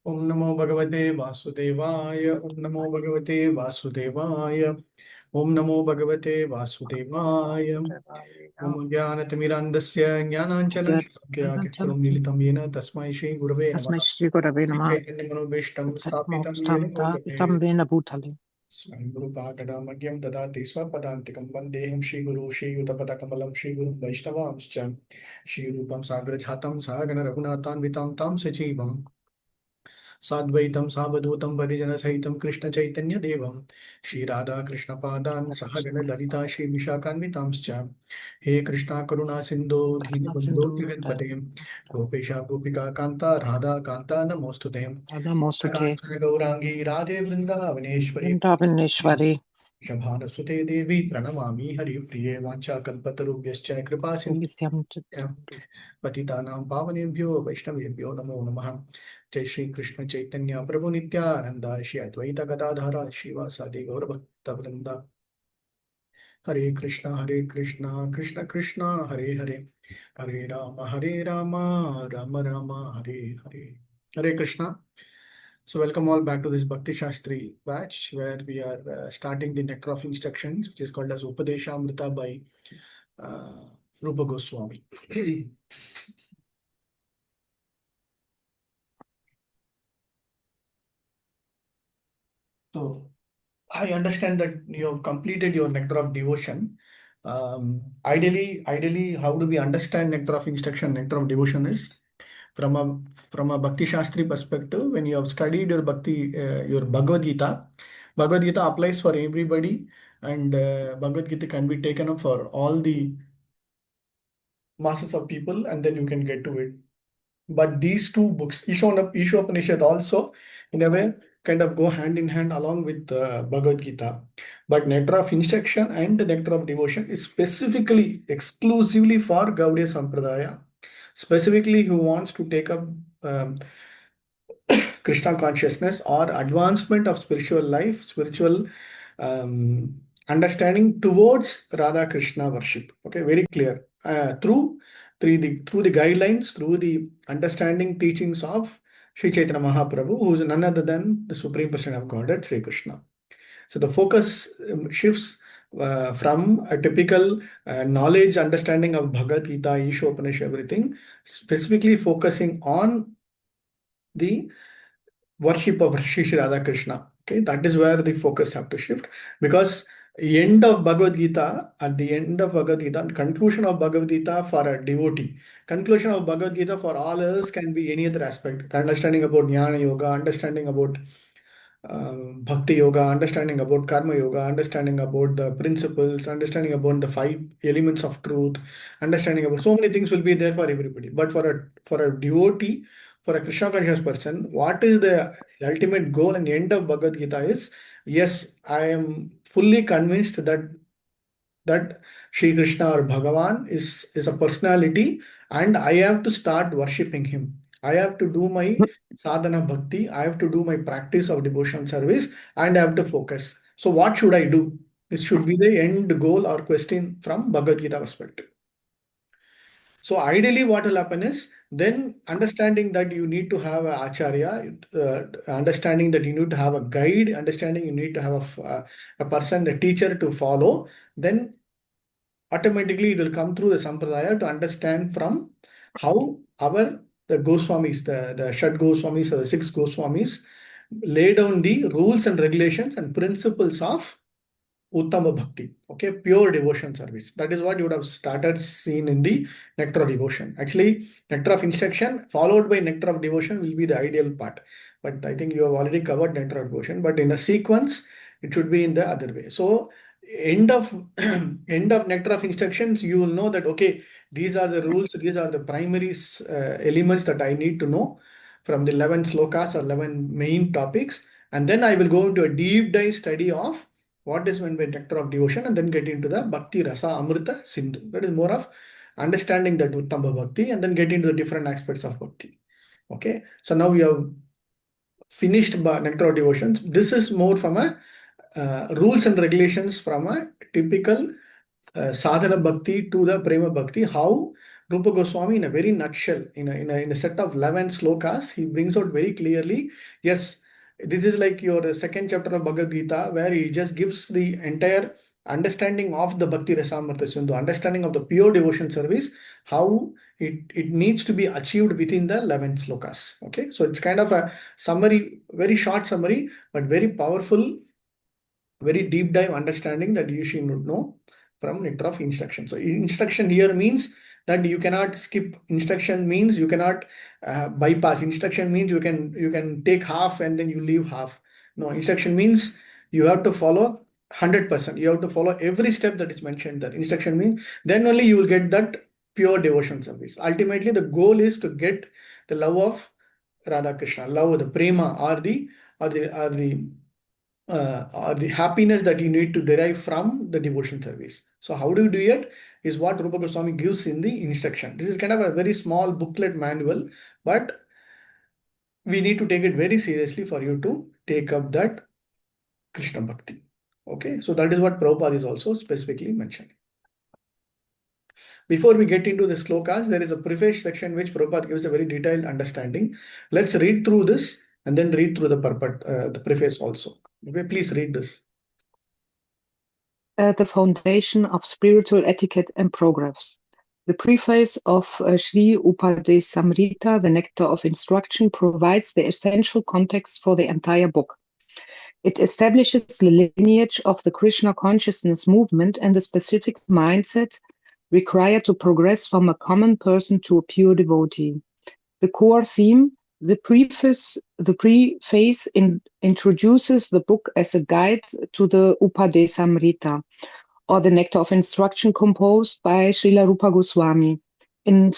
ओम नमो भगवते वासुदेवाय। ओम नमो भगवते वासुदेवाय। ओम नमो भगवते वासुदेवाय। ओम ज्ञानतिमिरान्धस्य ज्ञानाञ्जनशलाकया चक्षुरुन्मीलितं येन तस्मै श्रीगुरवे तस्मै नमः। श्रीगुरवे नमः। श्रीचैतन्यमनोभीष्टं स्थापितं येन भूतले स्थापितं येन भूतले स्वयं रूपाकदामह्यं ददाति स्वपदान्तिकं वन्देऽहं श्रीगुरु श्रीयुतपदकमलं श्रीगुरुं वैष्णवांश्च श्रीरूपं साग्रजातं सहगण रघुनाथान्वितां तां सजीवम् साद्वैतं सावधूतं परिजनसहितं कृष्ण चैतन्य देवं श्री राधा कृष्ण पादान् सहगण ललिता श्री विशाखान्वितांश्च हे कृष्णा करुणा सिंधु दीनबन्धो सिन्धु जगत्पते गोपेशा गोपिका कान्ता राधा कान्ता नमोस्तुते नमोस्तुते काञ्चन गौरांगी राधे वृन्दावनेश्वरी वृन्दावनेश्वरी शभानुसुते देवी प्रणमामि हरिप्रिये वाञ्छाकल्पतरुभ्यश्च कृपा भूमिष्यं च पतितानां पावनेभ्यो वैष्णवेभ्यो नमो नमः। जय श्री कृष्ण चैतन्य प्रभु नित्यानंद श्री अद्वैत गदाधर श्रीवासादि गौरभक्तवृंद। हरे कृष्णा कृष्ण कृष्ण हरे हरे, हरे राम राम राम हरे हरे। हरे Krishna. So welcome all back to this Bhakti Shastri batch where we are starting the nectar of instructions, which is called as Upadeshamrita by Rupa Goswami. So I understand that you have completed your nectar of devotion. Ideally, how do we understand nectar of instruction, nectar of devotion is from a Bhakti Shastri perspective. When you have studied your your Bhagavad Gita, Bhagavad Gita applies for everybody, and Bhagavad Gita can be taken up for all the masses of people, and then you can get to it. But these two books, Ishopanishad also, in a way, kind of go hand in hand along with Bhagavad Gita. But Nectar of Instruction and Nectar of Devotion is specifically, exclusively for Gaudiya Sampradaya, specifically who wants to take up Krishna consciousness or advancement of spiritual life, spiritual understanding towards Radha Krishna worship. Okay, very clear. Through the guidelines, through the understanding teachings of Sri Chaitanya Mahaprabhu, who is none other than the Supreme Person of Godhead, Sri Krishna. So the focus shifts from a typical knowledge, understanding of Bhagavad Gita, Ishopanishad, everything, specifically focusing on the worship of Sri Radha Krishna. Okay, that is where the focus have to shift, because end of Bhagavad Gita, at the end of Bhagavad Gita, conclusion of Bhagavad Gita for a devotee, conclusion of Bhagavad Gita for all others can be any other aspect. Understanding about Jnana Yoga, understanding about Bhakti Yoga, understanding about Karma Yoga, understanding about the principles, understanding about the five elements of truth, understanding about so many things will be there for everybody. But for a devotee, for a Krishna conscious person, what is the ultimate goal and end of Bhagavad Gita is, yes, I am fully convinced that Sri Krishna or Bhagavan is a personality, and I have to start worshipping him. I have to do my sadhana bhakti, I have to do my practice of devotional service, and I have to focus. So, what should I do? This should be the end goal or question from Bhagavad Gita perspective. So ideally, what will happen is then understanding that you need to have a acharya, understanding that you need to have a guide, understanding you need to have a person, a teacher to follow. Then automatically it will come through the sampradaya to understand from how the Goswamis, the Shad Goswamis or the six Goswamis lay down the rules and regulations and principles of Uttama Bhakti, okay, pure devotion service. That is what you would have started seen in the nectar of devotion. Actually, nectar of instruction followed by nectar of devotion will be the ideal part. But I think you have already covered nectar of devotion. But in a sequence, it should be in the other way. So, end of end of nectar of instructions, you will know that okay, these are the rules, these are the primary elements that I need to know from the 11 slokas or 11 main topics, and then I will go into a deep dive study of what is meant by nectar of devotion, and then get into the Bhakti Rasa Amrita Sindhu. That is more of understanding that Uttama Bhakti and then get into the different aspects of Bhakti. Okay, so now we have finished nectar of devotions. This is more from a rules and regulations from a typical sadhana bhakti to the prema bhakti, how Rupa Goswami, in a very nutshell, in a set of 11 slokas, he brings out very clearly, yes, this is like your second chapter of Bhagavad Gita, where he just gives the entire understanding of the Bhakti Rasamrita Sindhu, understanding of the pure devotion service, how it needs to be achieved within the 11 slokas. Okay, so it's kind of a summary, very short summary, but very powerful, very deep dive understanding that you should know from nectar of instruction. So instruction here means that you cannot skip. Instruction means you cannot bypass. Instruction means you can take half and then you leave half. No, instruction means you have to follow 100%. You have to follow every step that is mentioned there. Instruction means then only you will get that pure devotion service. Ultimately, the goal is to get the love of Radha Krishna, love, the prema, or the happiness that you need to derive from the devotion service. So how do you do it is what Rupa Goswami gives in the instruction. This is kind of a very small booklet manual, but we need to take it very seriously for you to take up that Krishna Bhakti. Okay, so that is what Prabhupada is also specifically mentioning. Before we get into the slokas, there is a preface section which Prabhupada gives a very detailed understanding. Let's read through this and then read through the preface also. Okay, please read this. The foundation of spiritual etiquette and progress. The preface of Sri Upadesamrita, the Nectar of Instruction, provides the essential context for the entire book. It establishes the lineage of the Krishna consciousness movement and the specific mindset required to progress from a common person to a pure devotee. The core theme, the preface introduces the book as a guide to the Upadesamrita, or the Nectar of Instruction, composed by Srila Rupa Goswami. In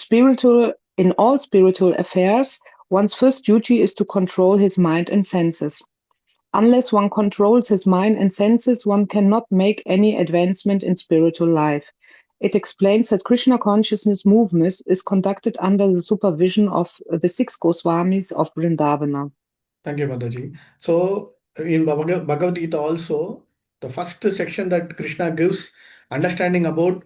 all spiritual affairs, one's first duty is to control his mind and senses. Unless one controls his mind and senses, one cannot make any advancement in spiritual life. It explains that Krishna consciousness movement is conducted under the supervision of the 6 Goswamis of Vrindavana. Thank you, Mataji. So in Bhagavad Gita also, the first section that Krishna gives understanding about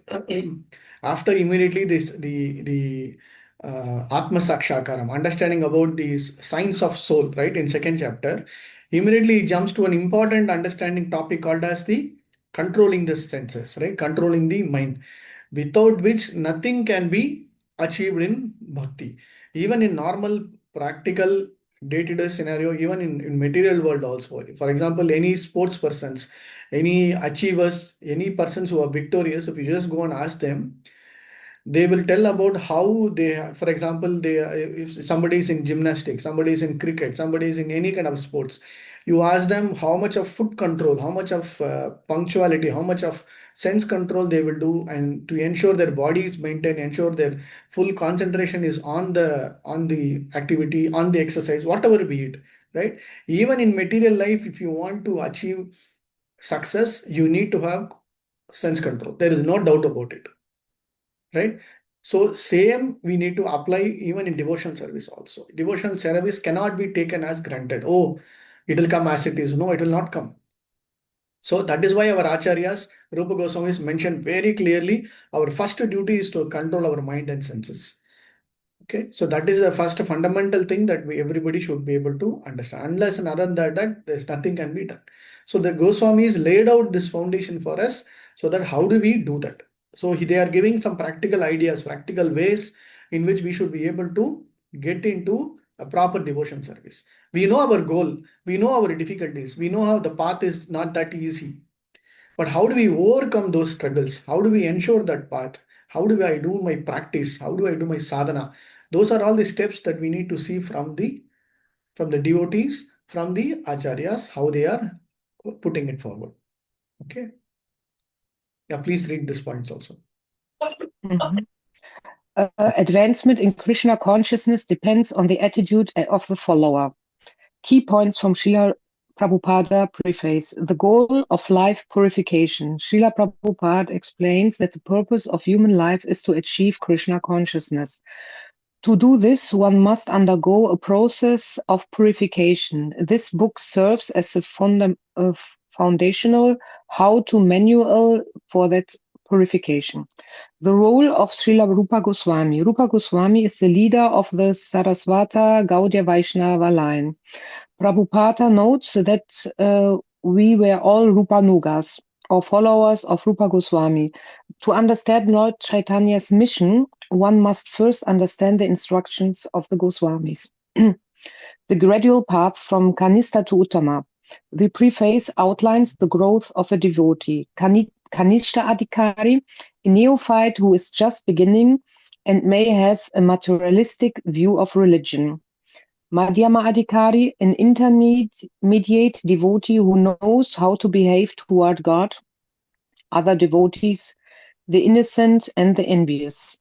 after immediately the Atma Sakshakaram, understanding about these signs of soul, right? In second chapter, immediately he jumps to an important understanding topic called as the controlling the senses, right? Controlling the mind, without which nothing can be achieved in bhakti. Even in normal practical day-to-day scenario, even in material world also. For example, any sports persons, any achievers, any persons who are victorious, if you just go and ask them, they will tell about how they, for example, if somebody is in gymnastics, somebody is in cricket, somebody is in any kind of sports, you ask them how much of foot control, how much of punctuality, how much of sense control they will do, and to ensure their body is maintained, ensure their full concentration is on the activity, on the exercise, whatever be it, right? Even in material life, if you want to achieve success, you need to have sense control. There is no doubt about it, right? So same we need to apply even in devotional service also. Devotional service cannot be taken as granted. Oh, it will come as it is. No, it will not come. So that is why our acharyas, Rupa Goswamis mentioned very clearly, our first duty is to control our mind and senses. Okay, so that is the first fundamental thing that everybody should be able to understand. Unless and other than that, there's nothing can be done. So the Goswamis laid out this foundation for us, so that how do we do that? So they are giving some practical ideas, practical ways in which we should be able to get into a proper devotion service. We know our goal, we know our difficulties, we know how the path is not that easy. But how do we overcome those struggles? How do we ensure that path? How do I do my practice? How do I do my sadhana? Those are all the steps that we need to see from the devotees, from the acharyas, how they are putting it forward. Okay. Yeah, please read these points also. Mhm. Advancement in Krishna consciousness depends on the attitude of the follower. Key points from Srila Prabhupada preface. The goal of life purification. Srila Prabhupada explains that the purpose of human life is to achieve Krishna consciousness. To do this, one must undergo a process of purification. This book serves as a foundational how-to manual for that purification. The role of Srila Rupa Goswami. Rupa Goswami is the leader of the Sarasvata Gaudiya Vaishnava line. Prabhupada notes that we were all Rupanugas, or followers of Rupa Goswami. To understand Lord Chaitanya's mission, one must first understand the instructions of the Goswamis. The gradual path from Kanista to Uttama. The preface outlines the growth of a devotee. Kanishta Adhikari, a neophyte who is just beginning and may have a materialistic view of religion. Madhyama Adhikari, an intermediate devotee who knows how to behave toward God, other devotees, the innocent and the envious.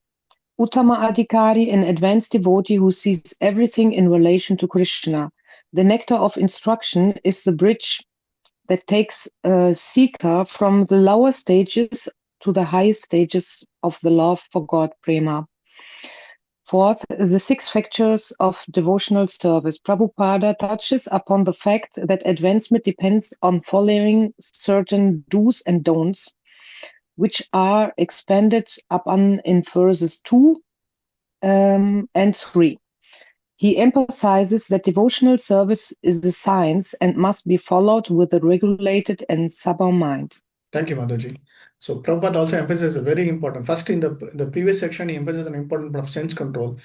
Uttama Adhikari, an advanced devotee who sees everything in relation to Krishna. The nectar of instruction is the bridge that takes a seeker from the lower stages to the highest stages of the love for God, prema. Fourth, the 6 factors of devotional service. Prabhupada touches upon the fact that advancement depends on following certain do's and don'ts, which are expanded upon in verses 2 and 3. He emphasizes that devotional service is a science and must be followed with a regulated and sober mind. Thank you, Mataji. So Prabhupada also emphasizes a very important. First, in the previous section, he emphasizes an important part of sense control.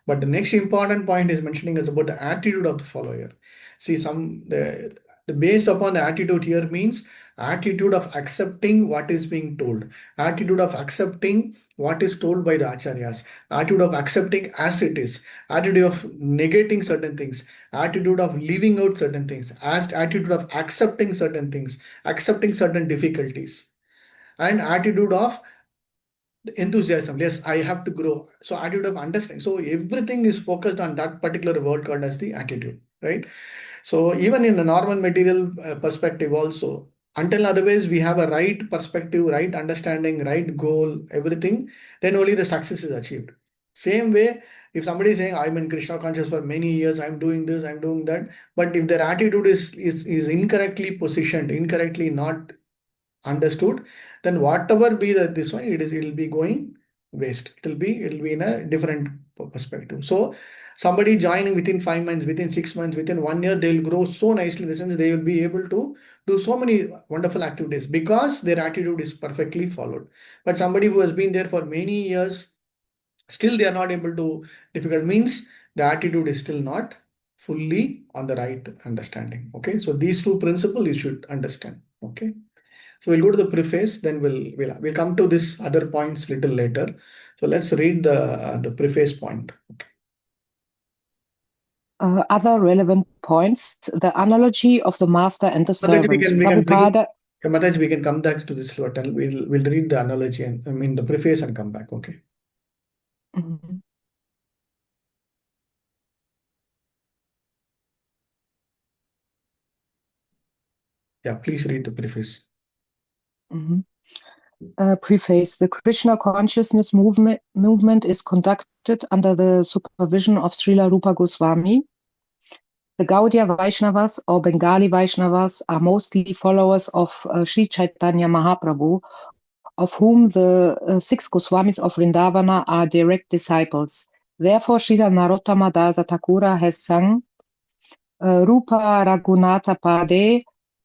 But the next important point is mentioning is about the attitude of the follower. See, the based upon the attitude here means attitude of accepting what is being told, attitude of accepting what is told by the acharyas, attitude of accepting as it is, attitude of negating certain things, attitude of leaving out certain things, as attitude of accepting certain things, accepting certain difficulties, and attitude of enthusiasm. Yes, I have to grow. So attitude of understanding. So everything is focused on that particular word called as the attitude, right? So even in the normal material perspective also, until otherwise we have a right perspective, right understanding, right goal, everything, then only the success is achieved. Same way, if somebody is saying, I'm in Krishna conscious for many years, I'm doing this, I'm doing that, but if their attitude is incorrectly positioned, incorrectly not understood, then whatever be that this one, it'll be going waste. It'll be in a different perspective. So somebody joining within 5 months, within 6 months, within 1 year, they'll grow so nicely in the sense they will be able to do so many wonderful activities because their attitude is perfectly followed. But somebody who has been there for many years, still they are not able to, difficult means the attitude is still not fully on the right understanding. Okay, so these 2 principles you should understand. Okay. So we'll go to the preface, then we'll come to this other points little later. So let's read the preface point. Okay. Other relevant points: the analogy of the master and the Mataji, servant. we can bring Prabhupada. Mataji, we can come back to this later. We'll read the analogy and the preface and come back. Okay. Mhm. Yeah, please read the preface. Mhm. Preface. The Krishna consciousness movement is conducted under the supervision of Srila Rupa Goswami. The Gaudiya Vaishnavas or Bengali Vaishnavas are mostly followers of Sri Chaitanya Mahaprabhu, of whom the 6 Goswamis of Vrindavana are direct disciples. Therefore, Srila Narottama Dasa Thakura has sung Rupa Raghunatha Pade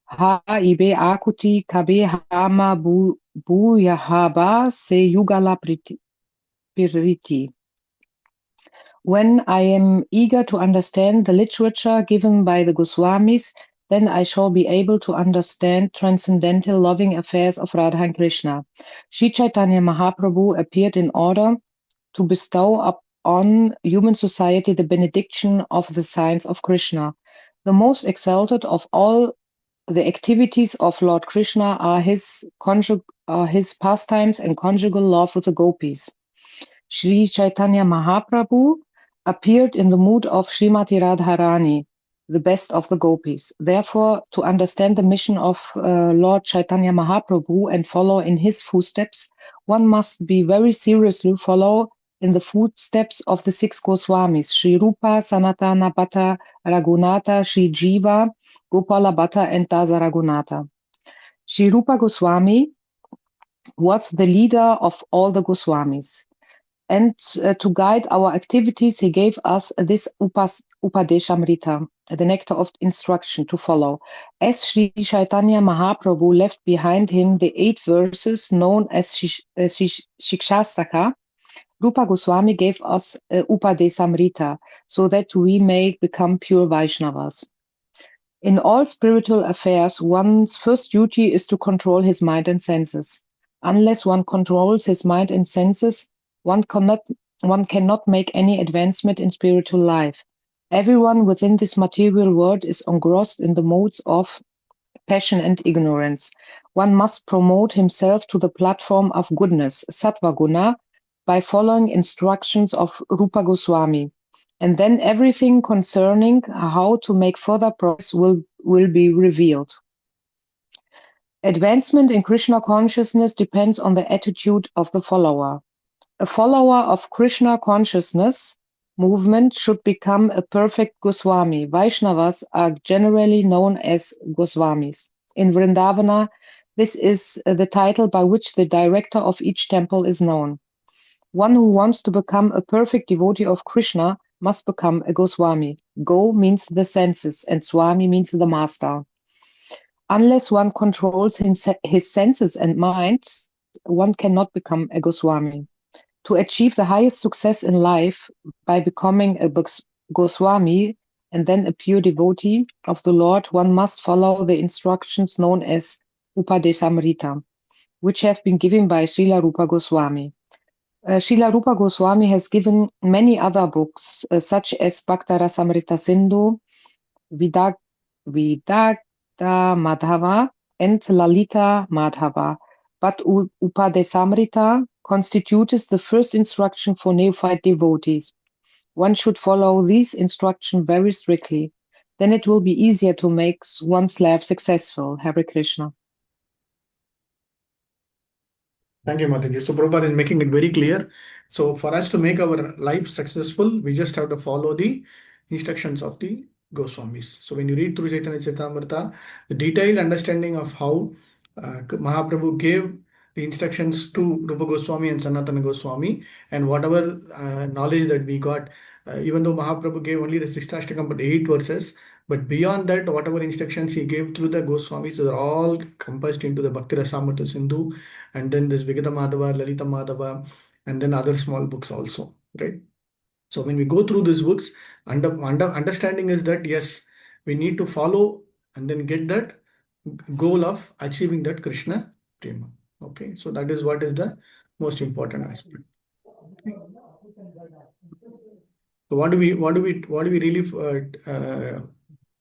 Ha Ibe Akuti Kabe Hama Bhuyahaba Se Yugala Piriti. When I am eager to understand the literature given by the Goswamis, then I shall be able to understand transcendental loving affairs of Radha and Krishna. Sri Chaitanya Mahaprabhu appeared in order to bestow upon human society the benediction of the science of Krishna. The most exalted of all the activities of Lord Krishna are his pastimes and conjugal love with the gopis. Sri Chaitanya Mahaprabhu appeared in the mood of Srimati Radharani, the best of the gopis. Therefore, to understand the mission of Lord Chaitanya Mahaprabhu and follow in his footsteps, one must be very seriously follow in the footsteps of the 6 Goswamis, Sri Rupa, Sanatana Bhatta, Raghunatha, Sri Jiva, Gopala Bhatta, and Dasa Raghunatha. Sri Rupa Goswami was the leader of all the Goswamis. And to guide our activities, he gave us this Upadeshamrita, the nectar of instruction to follow. As Sri Chaitanya Mahaprabhu left behind him the 8 verses known as Shikshastaka, Rupa Goswami gave us Upadesamrita so that we may become pure Vaishnavas. In all spiritual affairs, one's first duty is to control his mind and senses. Unless one controls his mind and senses, one cannot make any advancement in spiritual life. Everyone within this material world is engrossed in the modes of passion and ignorance. One must promote himself to the platform of goodness, Sattva Guna, by following instructions of Rupa Goswami. And then everything concerning how to make further progress will be revealed. Advancement in Krishna consciousness depends on the attitude of the follower. A follower of Krishna consciousness movement should become a perfect Goswami. Vaishnavas are generally known as Goswamis. In Vrindavana, this is the title by which the director of each temple is known. One who wants to become a perfect devotee of Krishna must become a Goswami. Go means the senses and Swami means the master. Unless one controls his senses and mind, one cannot become a Goswami. To achieve the highest success in life by becoming a Goswami and then a pure devotee of the Lord, one must follow the instructions known as Upadesamrita, which have been given by Srila Rupa Goswami. Srila Rupa Goswami has given many other books, such as Bhakta Rasamrita Sindhu, Vidagda Madhava, and Lalita Madhava. But Upadesamrita constitutes the first instruction for neophyte devotees. One should follow these instructions very strictly. Then it will be easier to make one's life successful. Hare Krishna. Thank you, Mataji. So Prabhupada is making it very clear. So for us to make our life successful, we just have to follow the instructions of the Goswamis. So when you read through Chaitanya Charitamrita, the detailed understanding of how Mahaprabhu gave the instructions to Rupa Goswami and Sanatana Goswami, and whatever knowledge that we got, even though Mahaprabhu gave only the Sixthashtakam, but 8 verses, but beyond that, whatever instructions he gave through the Goswamis are all compassed into the Bhakti Rasamrita Sindhu, and then this Vigata Madhava, Lalita Madhava, and then other small books also, right? So when we go through these books, understanding is that yes, we need to follow and then get that goal of achieving that Krishna Prema. Okay, so that is what is the most important aspect. Okay. So what do we really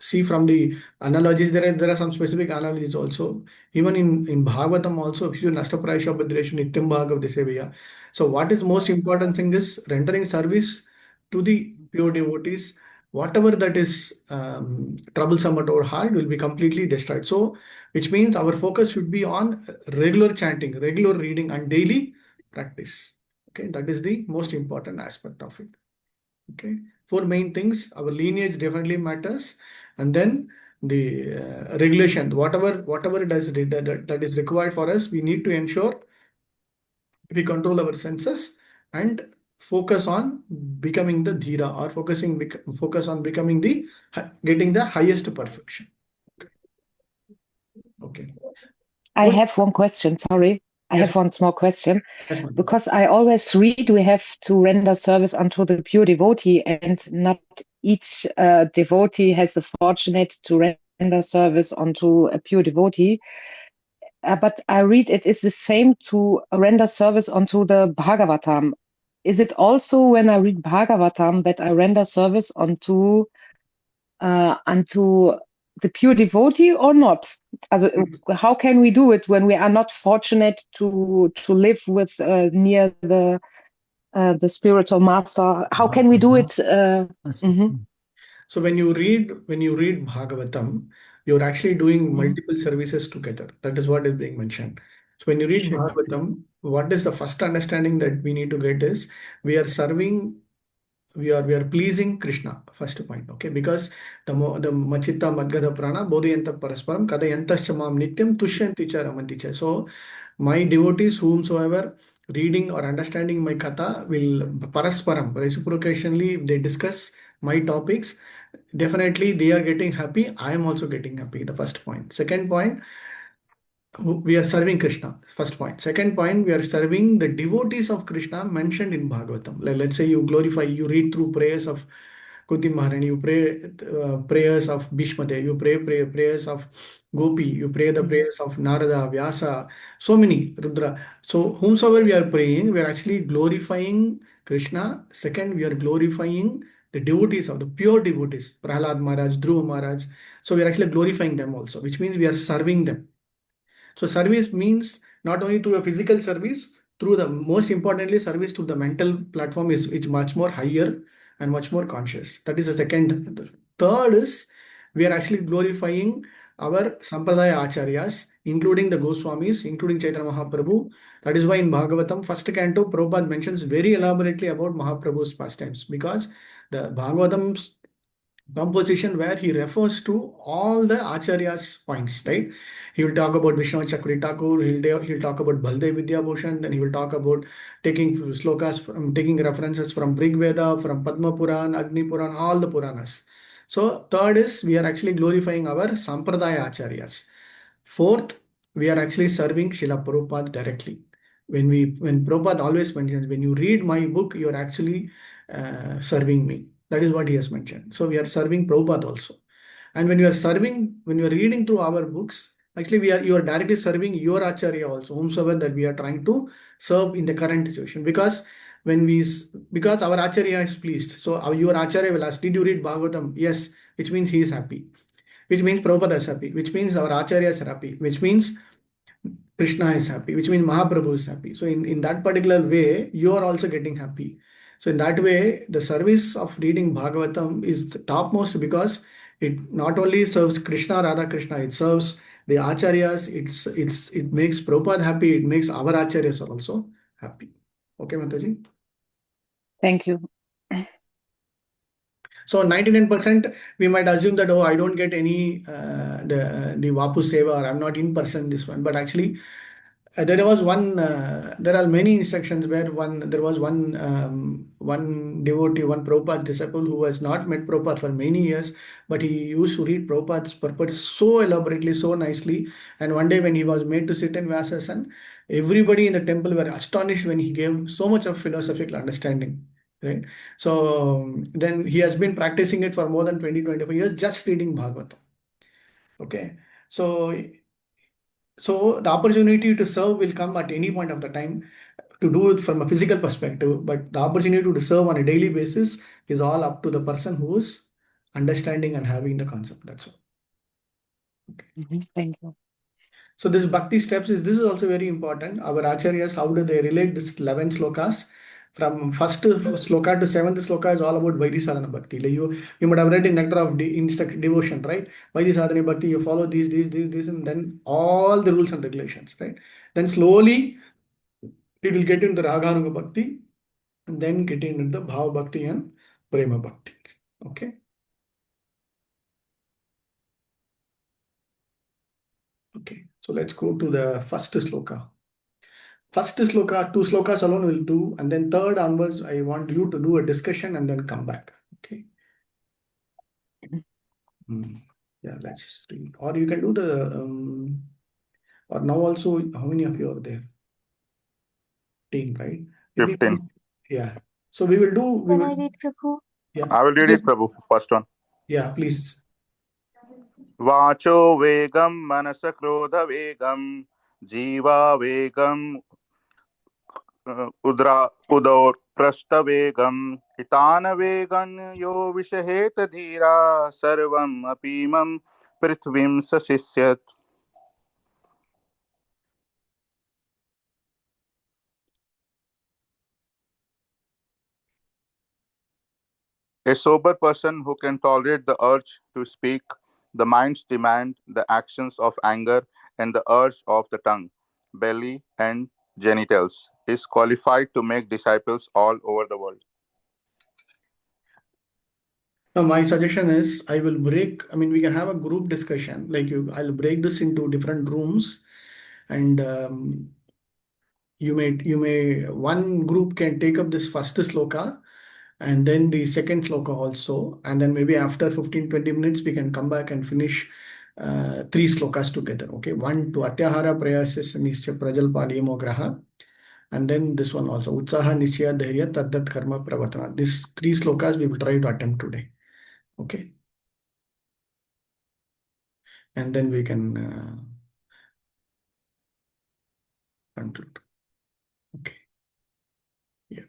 see from the analogies? There are some specific analogies also. Even in Bhagavatam also, if you Nashtaprayasha Bhadreshu Nityam Bhagavate Sevaya. So what is most important thing is rendering service to the pure devotees. Whatever that is troublesome or hard will be completely destroyed. So which means our focus should be on regular chanting, regular reading, and daily practice. Okay, that is the most important aspect of it. Okay, 4 main things. Our lineage definitely matters, and then the regulation, whatever it is that is required for us, we need to ensure we control our senses and focus on becoming the dhira, or focus on becoming getting the highest perfection. Okay. I have one question, sorry. I Yes. have one small question. Yes, Mataji. Because I always read we have to render service unto the pure devotee, and not each devotee has the fortunate to render service unto a pure devotee. But I read it is the same to render service unto the Bhagavatam. Is it also when I read Bhagavatam that I render service unto the pure devotee or not? Also, how can we do it when we are not fortunate to live with near the spiritual master? How can we do it? So when you read Bhagavatam, you're actually doing multiple services together. That is what is being mentioned. So when you read Sure. Bhagavatam, what is the first understanding that we need to get is we are serving we are pleasing Krishna, first point, okay? Because the Machitta Madgada Prana, Bodhiyanta Parasparam, Kadayantascha Mam Nityam, Tushyanti cha Ramanti cha. So my devotees, whomsoever reading or understanding my katha will parasparam, reciprocationally, if they discuss my topics, definitely they are getting happy. I am also getting happy. The first point. Second point, we are serving Krishna. First point. Second point, we are serving the devotees of Krishna mentioned in Bhagavatam. Let's say you glorify, you read through prayers of Kunti Maharani, you pray prayers of Bhishmadev, you pray prayers of Gopi, you pray the prayers of Narada, Vyasa, so many, Rudra. So whomsoever we are praying, we are actually glorifying Krishna. Second, we are glorifying the devotees of the pure devotees, Prahlad Maharaj, Dhruva Maharaj. So we are actually glorifying them also, which means we are serving them. So service means not only through a physical service, through the most importantly, service through the mental platform is much more higher and much more conscious. That is the second. Third is we are actually glorifying our Sampradaya Acharyas, including the Goswamis, including Chaitanya Mahaprabhu. That is why in Bhagavatam, first canto, Prabhupada mentions very elaborately about Mahaprabhu's pastimes, because the Bhagavatam's composition where he refers to all the Acharya's points, right? He will talk about Vishnu Chakri Thakur, he'll talk about Baldev Vidya Bhushan, then he will talk about taking slokas from, taking references from Rig Veda, from Padma Puran, Agni Puran, all the Puranas. So third is we are actually glorifying our Sampradaya Acharyas. Fourth, we are actually serving Srila Prabhupada directly. When Prabhupada always mentions, when you read my book, you are actually serving me. That is what he has mentioned. So we are serving Prabhupada also. And when you are serving, when you are reading through our books, actually you are directly serving your Acharya also, whomsoever that we are trying to serve in the current situation. Because because our Acharya is pleased. So your Acharya will ask, did you read Bhagavatam? Yes, which means he is happy. Which means Prabhupada is happy. Which means our Acharya is happy. Which means Krishna is happy, which means Mahaprabhu is happy. So in that particular way, you are also getting happy. So in that way, the service of reading Bhagavatam is the topmost, because it not only serves Krishna, Radha Krishna, it serves the Acharyas, it makes Prabhupada happy, it makes our Acharyas also happy. Okay, Mataji? Thank you. So 99% we might assume that, oh, I don't get any the Vapu Seva, or I'm not in person this one. But actually there was one there are many instructions where there was one devotee, one Prabhupada disciple who has not met Prabhupada for many years, but he used to read Prabhupada's purport so elaborately, so nicely. And one day when he was made to sit in Vyasasan, everybody in the temple were astonished when he gave so much of philosophical understanding. Right. So then he has been practicing it for more than 20-25 years, just reading Bhagavatam. Okay. So the opportunity to serve will come at any point of the time, to do it from a physical perspective, but the opportunity to serve on a daily basis is all up to the person who is understanding and having the concept. That's all. Okay. Thank you. So this bhakti steps this is also very important. Our acharyas, how do they relate this 11 slokas? From first sloka to seventh sloka is all about Vaidhi Sadhana Bhakti. Like you might have read in Nectar of Devotion, right? Vaidhi Sadhana Bhakti, you follow these, and then all the rules and regulations, right? Then slowly it will get into the Raganuga Bhakti, and then get into the Bhava Bhakti and Prema Bhakti. Okay. Okay. So let's go to the first sloka. First sloka, two slokas alone will do, and then third onwards, I want you to do a discussion and then come back. Okay. Yeah, let's read. Or you can do the, or now also, how many of you are there? 10, right? Maybe 15. Yeah. So we will do, Can I read, Prabhu? Yeah. I will read it, Prabhu. First one. Yeah, please. Vacho vegam manasa krodha vegam jiva vegam उदौर प्रस्थवेगम हितानवेगं यो विषहेत धीरा सर्वम् अपीमं पृथ्वीं सशिष्यत्. A sober person who can tolerate the urge to speak, the mind's demand, the actions of anger, and the urge of the tongue, belly, and genitals, is qualified to make disciples all over the world. Now, my suggestion is I will break, I mean, we can have a group discussion. Like I'll break this into different rooms, and one group can take up this first sloka and then the second sloka also. And then maybe after 15-20 minutes, we can come back and finish three slokas together. Okay. One to Atyahara Prayasis Nischa Prajalpa Niyamograha. And then this one also, Utsaha Nishya Dhairya Taddat Karma Pravartana. These three slokas we will try to attempt today. Okay. And then we can conclude. Okay. Yeah.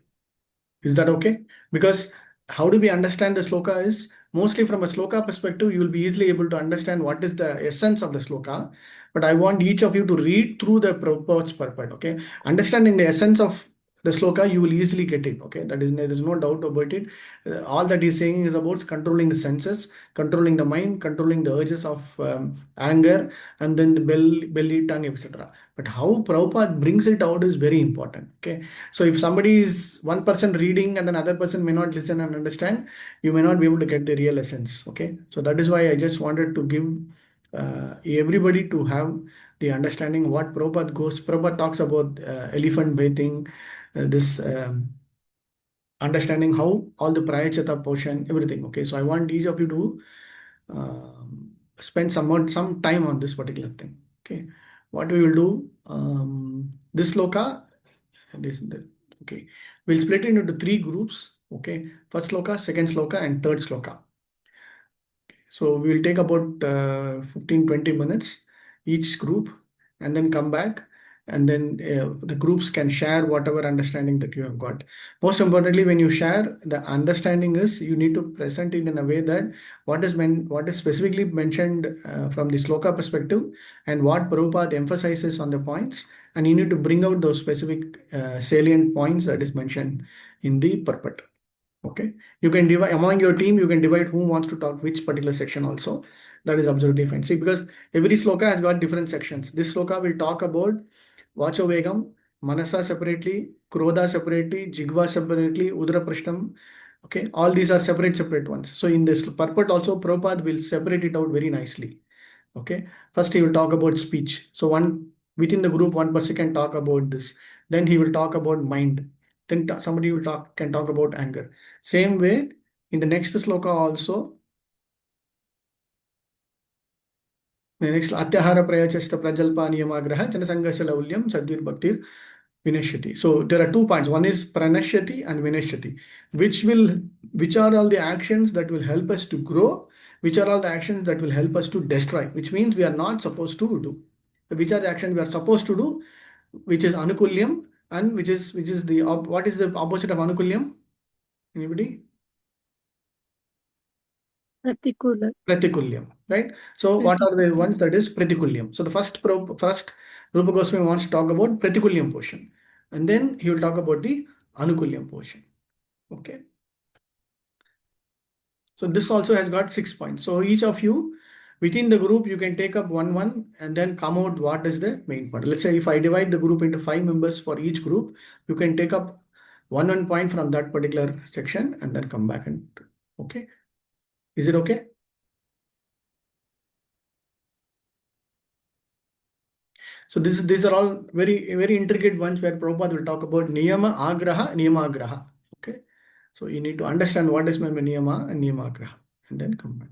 Is that okay? Because how do we understand the sloka is mostly from a sloka perspective, you will be easily able to understand what is the essence of the sloka. But I want each of you to read through the purports purport. Okay. Understanding the essence of the sloka, you will easily get it. Okay. There's no doubt about it. All that he's saying is about controlling the senses, controlling the mind, controlling the urges of anger, and then the belly, tongue, etc. But how Prabhupada brings it out is very important. Okay. So if somebody is one person reading and another person may not listen and understand, you may not be able to get the real essence. Okay. So that is why I just wanted to give everybody to have the understanding what Prabhupada talks about elephant bathing, this understanding how all the prayachata portion, everything. Okay. So I want each of you to spend some time on this particular thing. Okay. What we will do, this sloka, okay, we'll split it into three groups. Okay. First sloka, second sloka, and third sloka. So we'll take about 15-20 minutes each group and then come back, and then the groups can share whatever understanding that you have got. Most importantly, when you share, the understanding is you need to present it in a way that what is specifically mentioned from the sloka perspective and what Prabhupada emphasizes on the points, and you need to bring out those specific salient points that is mentioned in the purport. Okay, you can divide among your team, you can divide who wants to talk which particular section also. That is absolutely fine. See, because every sloka has got different sections. This sloka will talk about Vachovegam, Manasa separately, Krodha separately, Jigva separately, Udra Prashtam. Okay, all these are separate ones. So in this purport also, Prabhupada will separate it out very nicely. Okay, first he will talk about speech. So within the group, one person can talk about this. Then he will talk about mind. Then somebody can talk about anger. Same way, in the next sloka also, the next Atyahara Prayachasta Prajalpa Niyamagraha Janasangasha Laulyam Sadhvir Bhaktir Vinashyati. So there are 2 points. One is Pranashyati and Vinashyati, which are all the actions that will help us to grow, which are all the actions that will help us to destroy, which means we are not supposed to do. Which are the actions we are supposed to do, which is Anukulyam, and which is the what is the opposite of Anukulyam? Anybody? Pratikulyam, right? So what are the ones that is Pratikulyam? So the first Rupa Goswami wants to talk about Pratikulyam portion, and then he will talk about the Anukulyam portion. Okay. So this also has got 6 points. So each of you within the group, you can take up one and then come out what is the main point. Let's say if I divide the group into 5 members for each group, you can take up one point from that particular section and then come back and okay. Is it okay? So these are all very intricate ones where Prabhupada will talk about niyama agraha. Okay. So you need to understand what is meant by niyama and niyama agraha and then come back.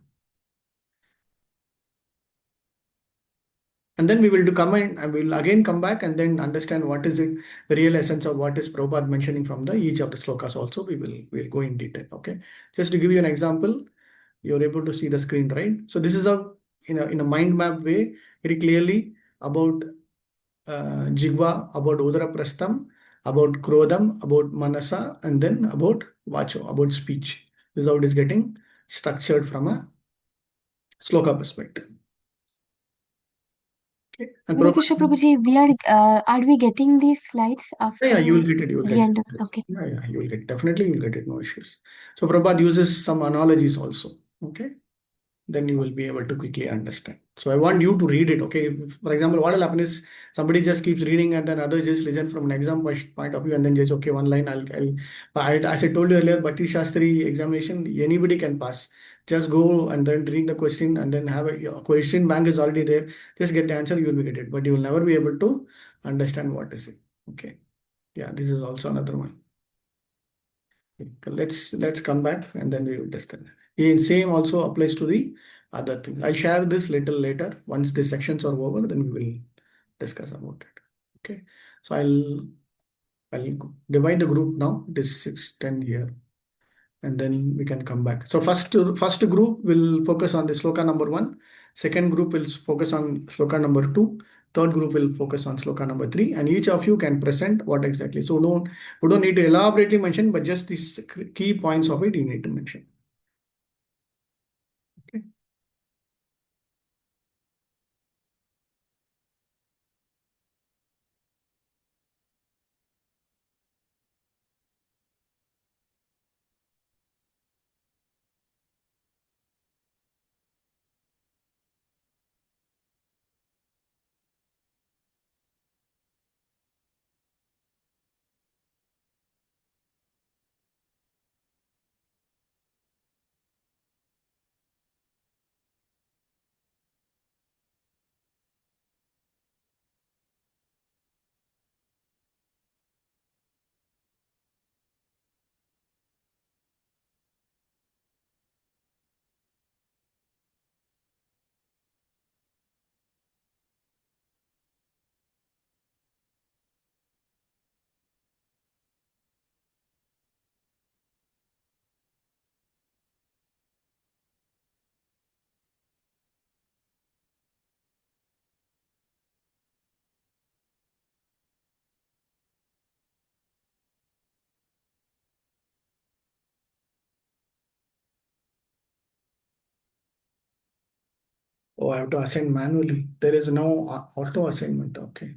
And then we will come in and we'll again come back and then understand what is it, the real essence of what is Prabhupada mentioning from each of the slokas also. We'll go in detail. Okay. Just to give you an example, you're able to see the screen, right? So this is in a mind map way, very clearly about Jigva, about Udara Prastham, about Krodham, about Manasa, and then about Vacho, about speech. This is how it is getting structured from a sloka perspective. Okay. And Nitisha Prabhuji, are we getting these slides after? Yeah, you will get it. You will the get end it. of, okay. Yeah, you will get, definitely you will get it. No issues. So Prabhupada uses some analogies also. Okay. then you will be able to quickly understand. So I want you to read it, okay? For example, what will happen is somebody just keeps reading and then others just listen from an exam point of view and then just, okay, one line, as I told you earlier, Bhakti Shastri examination, anybody can pass. Just go and then read the question and then have a question bank is already there. Just get the answer, you will get it. But you will never be able to understand what is it, okay? Yeah, this is also another one. Let's come back and then we will discuss. The same also applies to the other thing. I'll share this little later. Once the sections are over, then we will discuss about it. Okay. So I'll divide the group now. This 6, 10 here, and then we can come back. So first group will focus on the sloka number 1. Second group will focus on sloka number 2. Third group will focus on sloka number 3, and each of you can present what exactly. So we don't need to elaborately mention, but just these key points of it you need to mention. Okay. Oh, I have to assign manually. There is no auto assignment. Okay.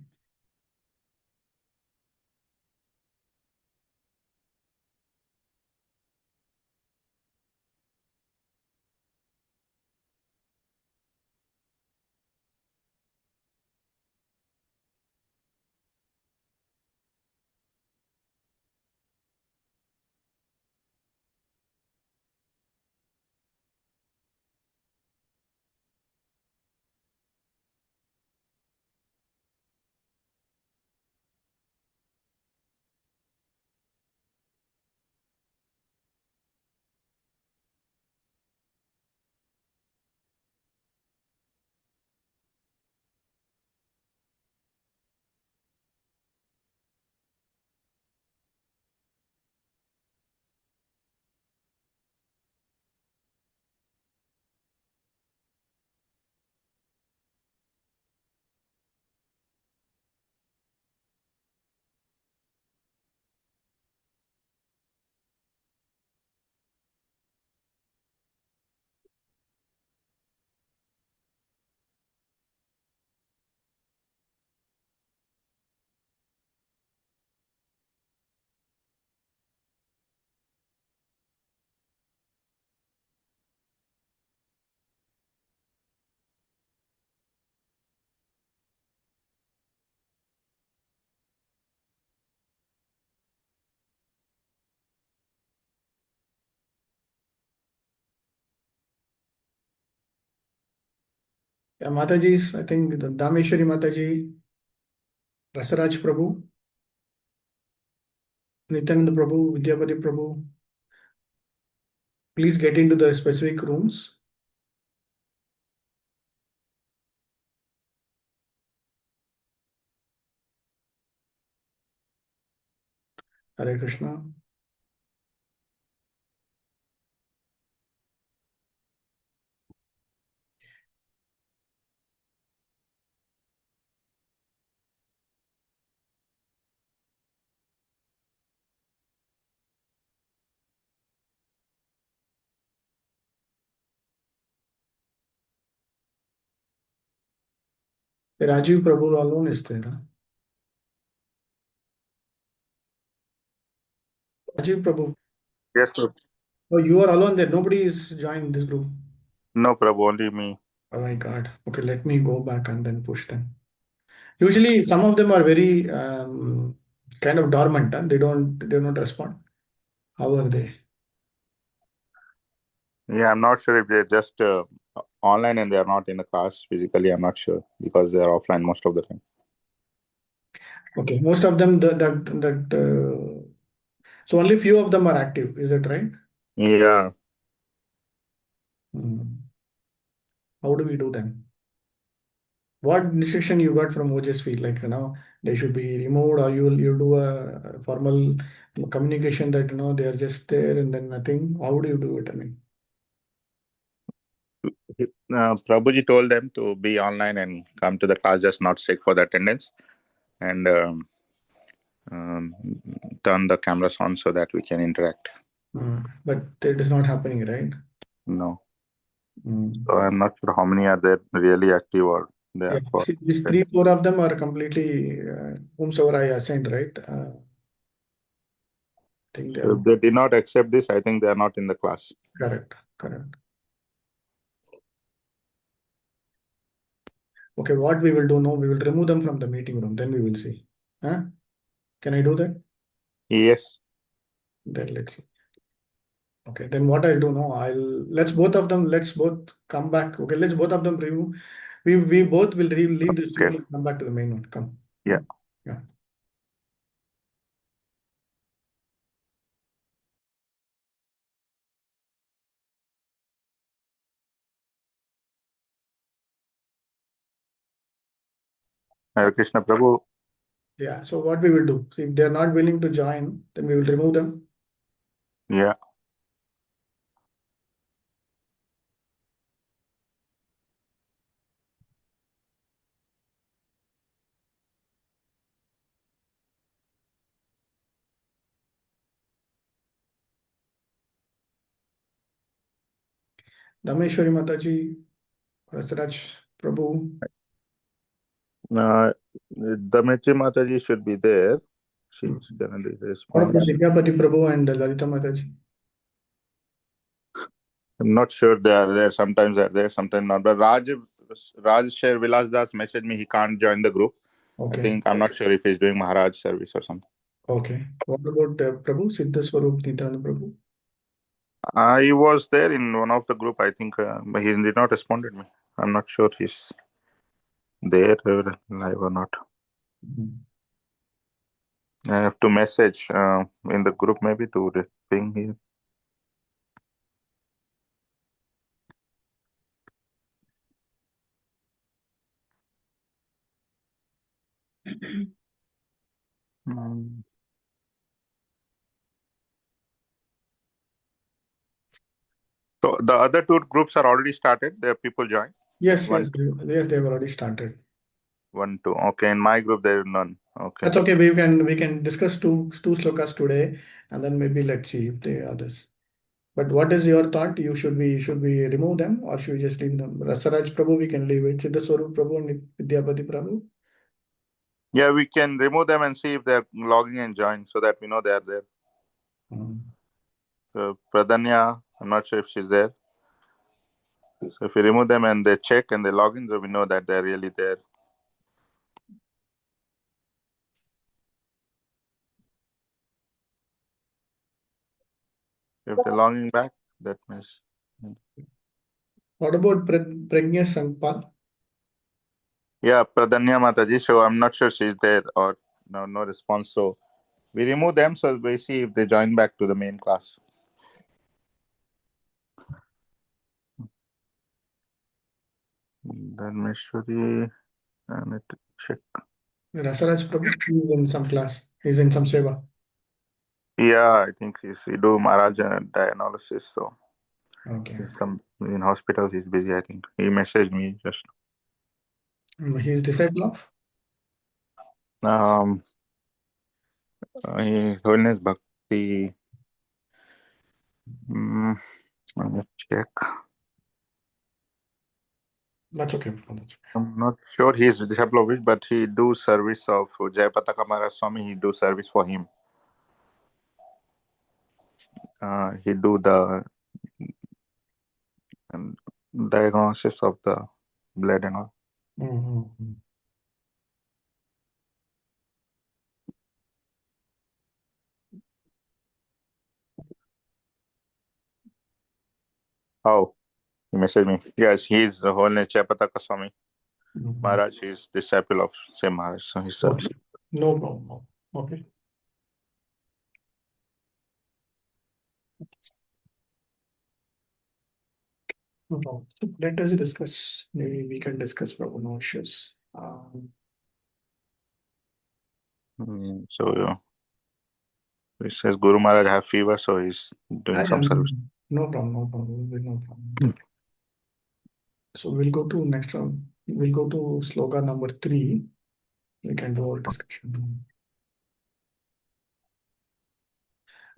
Yeah, Mataji's, I think the Dameshwari Mataji, Rasaraj Prabhu, Nityananda Prabhu, Vidyapati Prabhu, please get into the specific rooms. Hare Krishna. Rajiv Prabhu alone is there. Huh? Rajiv Prabhu. Yes, sir. Oh, you are alone there. Nobody is joined this group. No, Prabhu, only me. Oh my God. Okay, let me go back and then push them. Usually, some of them are very kind of dormant. Huh? They don't respond. How are they? Yeah, I'm not sure if they're just online and they are not in the class physically. I'm not sure because they are offline most of the time. Okay, most of them so only few of them are active. Is that right? Yeah. Hmm. How do we do them? What instruction you got from OJSV? Like, they should be removed, or you do a formal communication that they are just there and then nothing. How do you do it? I mean, Prabhuji told them to be online and come to the class, just not sick for the attendance, and um, turn the cameras on so that we can interact. but it is not happening, right? No. Mm. So I'm not sure how many are there really active or they Yeah, are for. see, these three, four of them are completely whomsoever I assigned, right? I think they So are if they did not accept this, I think they are not in the class. correct. Correct. Okay, what we will do now, we will remove them from the meeting room, then we will see. Huh? Can I do that? Yes. Then let's see. Okay, then what I'll do now, let's both come back. Okay, let's both of them remove. We both will leave this Okay. room and come back to the main one. Come. Yeah. Yeah. Hare Krishna Prabhu. Yeah. So what we will do? So if they're not willing to join, then we will remove them. Yeah. Dameshwari Mataji, Rasraj Prabhu. Damachi Mataji should be there. She generally What about responds. Vidyapati Prabhu and Lalita Mataji? I'm not sure they are there. Sometimes they're there, sometimes not. But Raj Sher Vilas Das messaged me he can't join the group. Okay. I'm not sure if he's doing Maharaj service or something. Okay. What about Prabhu, Siddha Swarup Nityananda Prabhu? He was there in one of the group, I think, but he did not respond to me. I'm not sure he's there live or not. Mhm. I have to message in the group maybe to ping him. Mm. So the other two groups are already started. There are people joined. Yes, One, yes, they've already started. 1, 2. Okay, in my group there is none. Okay. That's okay. We can discuss two slokas today, and then maybe let's see if the others. But what is your thought? Should we remove them or should we just leave them? Rasaraj Prabhu, we can leave it. Siddha Swarup Prabhu and Vidyapati Prabhu. Yeah, we can remove them and see if they're logging and join so that we know they are there. Pradanya, I'm not sure if she's there. So if we remove them and they check and they log in, so we know that they're really there. If they're logging back, that means. What about Pragya Sangpal? Yeah, Pradanya Mataji. So I'm not sure she's there or no response. So we remove them so we see if they join back to the main class. Dharmeshwari, I need to check. Rasaraj Prabhu, he's in some class. He's in some seva. Yeah, I think he do Maharaj dialysis. So Okay. he's in hospital. He's busy. I think he messaged me just. He's disciple of? Um, His Holiness Bhakti. Let me check. That's okay. I'm not sure he's a disciple of it, but he do service of Jayapataka Maharaj Swami. He do service for him. He do the diagnosis of the blood and all. Mm-hmm. Oh, he messaged me. Yes, he's the whole Chapataka Swami Mm-hmm. Maharaj. He's disciple of same Maharaj. So he's Okay. No problem. Okay. No problem. So let us discuss. Maybe we can discuss Prabhu, no issues. So he says Guru Maharaj have fever, so he's doing some service. No problem. No problem. No problem. So we'll go to next round. We'll go to sloka number 3. We can do our discussion.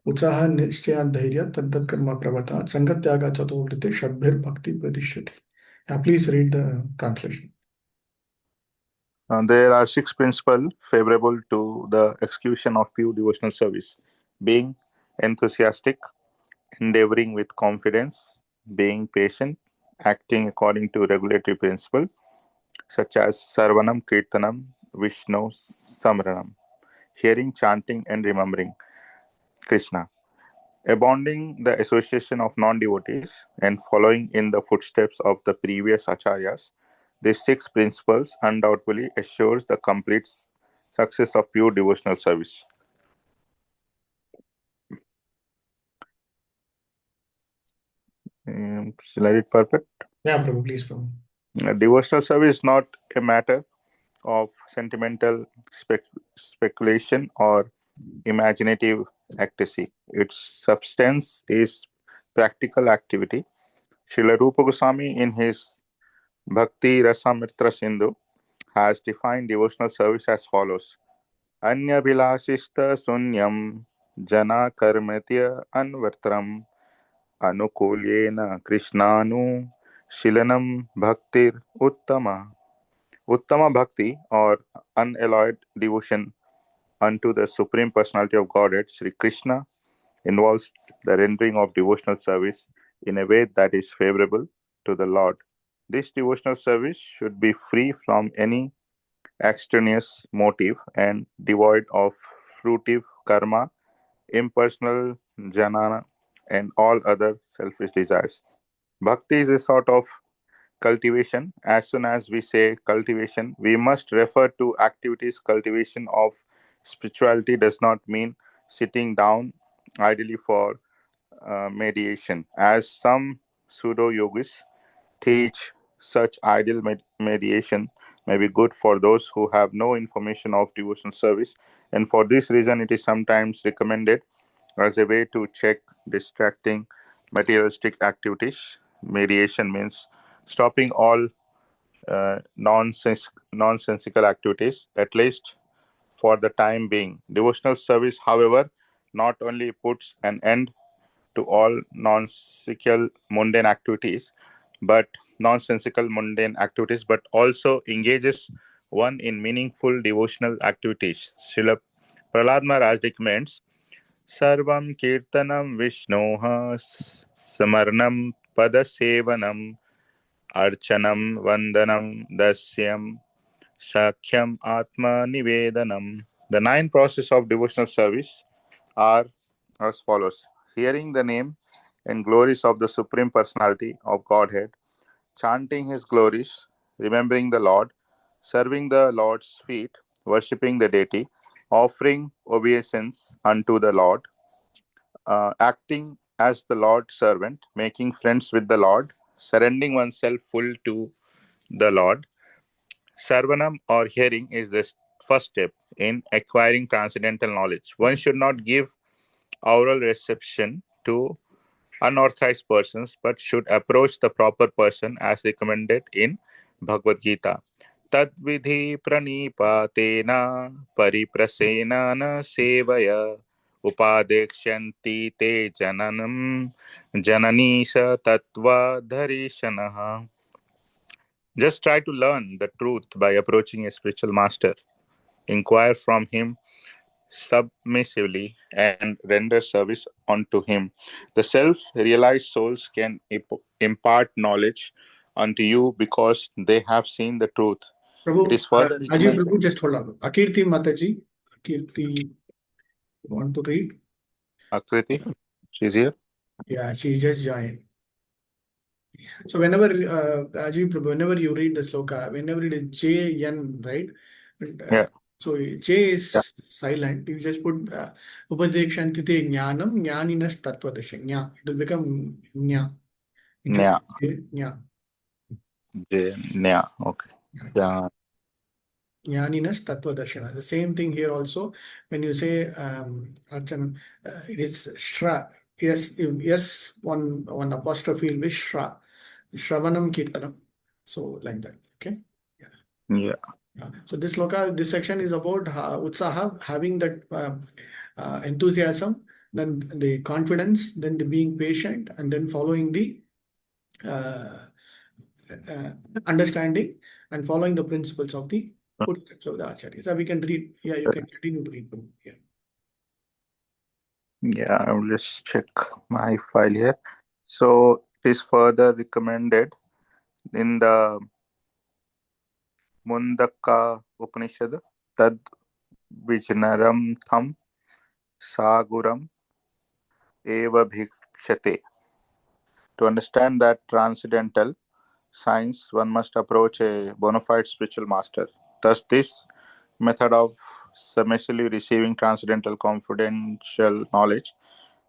उत्साह निश्चय धैर्य तद्दत् कर्म प्रवर्तनात् संगत्याग चतुर्वृत्ति षड्भिर्भक्ति प्रतिष्ठति. Please read the translation. There are 6 principles favorable to the execution of pure devotional service: being enthusiastic, endeavoring with confidence, being patient, acting according to regulatory principle such as Sarvanam, Kirtanam, Vishnu, Samranam, hearing, chanting, and remembering Krishna, abounding the association of non-devotees, and following in the footsteps of the previous acharyas. These 6 principles undoubtedly assures the complete success of pure devotional service. Shall I read perfect? Yeah, Prabhu, please, Prabhu. Devotional service is not a matter of sentimental speculation or imaginative ecstasy. Its substance is practical activity. Srila Rupa Goswami, in his Bhakti Rasamrita Sindhu, has defined devotional service as follows: Anya Bhilasista Sunyam Jana Karmatya Anvartram Anukulyena Krishnanu Shilanam Bhaktir Uttama. Uttama Bhakti, or unalloyed devotion unto the Supreme Personality of Godhead, Sri Krishna, involves the rendering of devotional service in a way that is favorable to the Lord. This devotional service should be free from any extraneous motive and devoid of fruitive karma, impersonal jnana, and all other selfish desires. Bhakti is a sort of cultivation. As soon as we say cultivation, we must refer to activities. Cultivation of spirituality does not mean sitting down idly for mediation, as some pseudo yogis teach. Such idle mediation may be good for those who have no information of devotional service, and for this reason, it is sometimes recommended as a way to check distracting materialistic activities. Mediation means stopping all nonsensical activities, at least for the time being. Devotional service, however, not only puts an end to all nonsensical mundane activities, but also engages one in meaningful devotional activities. Srila Prahlad Maharaj recommends Sarvam Kirtanam Vishnoha Samarnam Padasevanam Archanam Vandanam Dasyam Sakhyam Atma Nivedanam. The 9 processes of devotional service are as follows: hearing the name and glories of the Supreme Personality of Godhead, chanting His glories, remembering the Lord, serving the Lord's feet, worshipping the deity, offering obeisance unto the Lord, acting as the Lord's servant, making friends with the Lord, surrendering oneself full to the Lord. Sarvanam, or hearing, is the first step in acquiring transcendental knowledge. One should not give oral reception to unauthorized persons, but should approach the proper person as recommended in Bhagavad Gita. Tadvidhi pranipatena pariprasenana sevaya upadekshanti te jananam jananisa tattva dharishanaha. Just try to learn the truth by approaching a spiritual master. Inquire from him submissively and render service unto him. The self-realized souls can impart knowledge unto you because they have seen the truth. It Prabhu, is further Ajay recommended. Prabhu, just hold on. Akirti Mataji, Akirti, you want to read? Akriti, she's here. Yeah, she just joined. So whenever Ajay Prabhu, whenever you read the sloka, whenever it is JN, right? Yeah. So J Yeah. is silent. You just put Upadekshantite Jnanam, Jnaninas Tattvadasha. Jna. It will become Jna. Nya. Jna. Nya. Okay. Yeah. Jnaninas Tattvadarshana. The same thing here also. When you say Archan, it is Shra. Yes, yes, one apostrophe will be Shra. Shravanam Kirtanam. So like that. Okay. Yeah. Yeah. Yeah. So this section is about Utsaha, having that enthusiasm, then the confidence, then the being patient, and then following the uh, understanding and following the principles of the footsteps of the acharyas. So we can read. Yeah, you can continue to read. Yeah. Yeah, I will just check my file here. So it is further recommended in the Mundaka Upanishad, Tad Vijnaram Tham Saguram Eva Bhikshate. To understand that transcendental science, one must approach a bona fide spiritual master. Thus, this method of submissively receiving transcendental confidential knowledge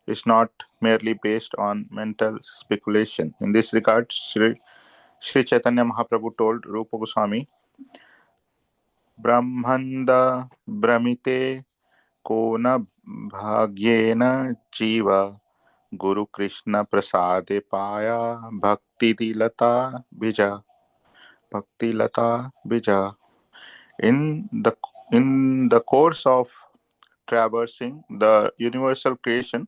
is not merely based on mental speculation. In this regard, Sri Chaitanya Mahaprabhu told Rupa Goswami, Brahmanda Brahmite ko na bhagyena jiva Guru Krishna prasade paya bhakti lata bija. In the course of traversing the universal creation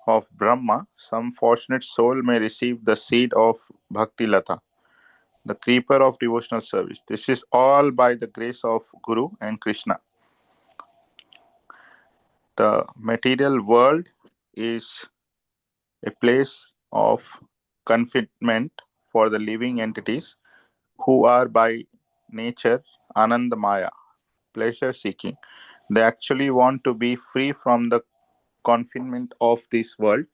of Brahma, some fortunate soul may receive the seed of Bhakti Lata, the creeper of devotional service. This is all by the grace of Guru and Krishna. The material world is a place of confinement for the living entities who are by nature Anandamaya, pleasure seeking. They actually want to be free from the confinement of this world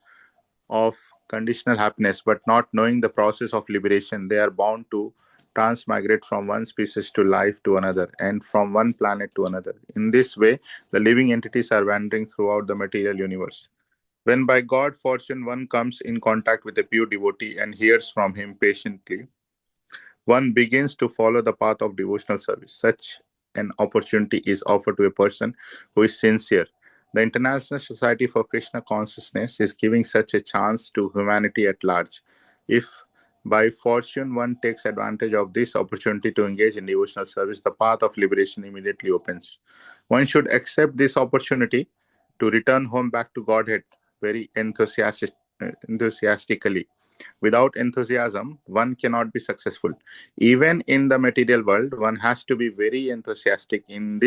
of conditional happiness, but not knowing the process of liberation, they are bound to transmigrate from one species to life to another and from one planet to another. In this way, the living entities are wandering throughout the material universe. When by God fortune one comes in contact with a pure devotee and hears from him patiently, one begins to follow the path of devotional service. Such an opportunity is offered to a person who is sincere. The International Society for Krishna Consciousness is giving such a chance to humanity at large. If by fortune one takes advantage of this opportunity to engage in devotional service, the path of liberation immediately opens. One should accept this opportunity to return home back to Godhead very enthusiastically. Without enthusiasm, one cannot be successful. Even in the material world, one has to be very enthusiastic in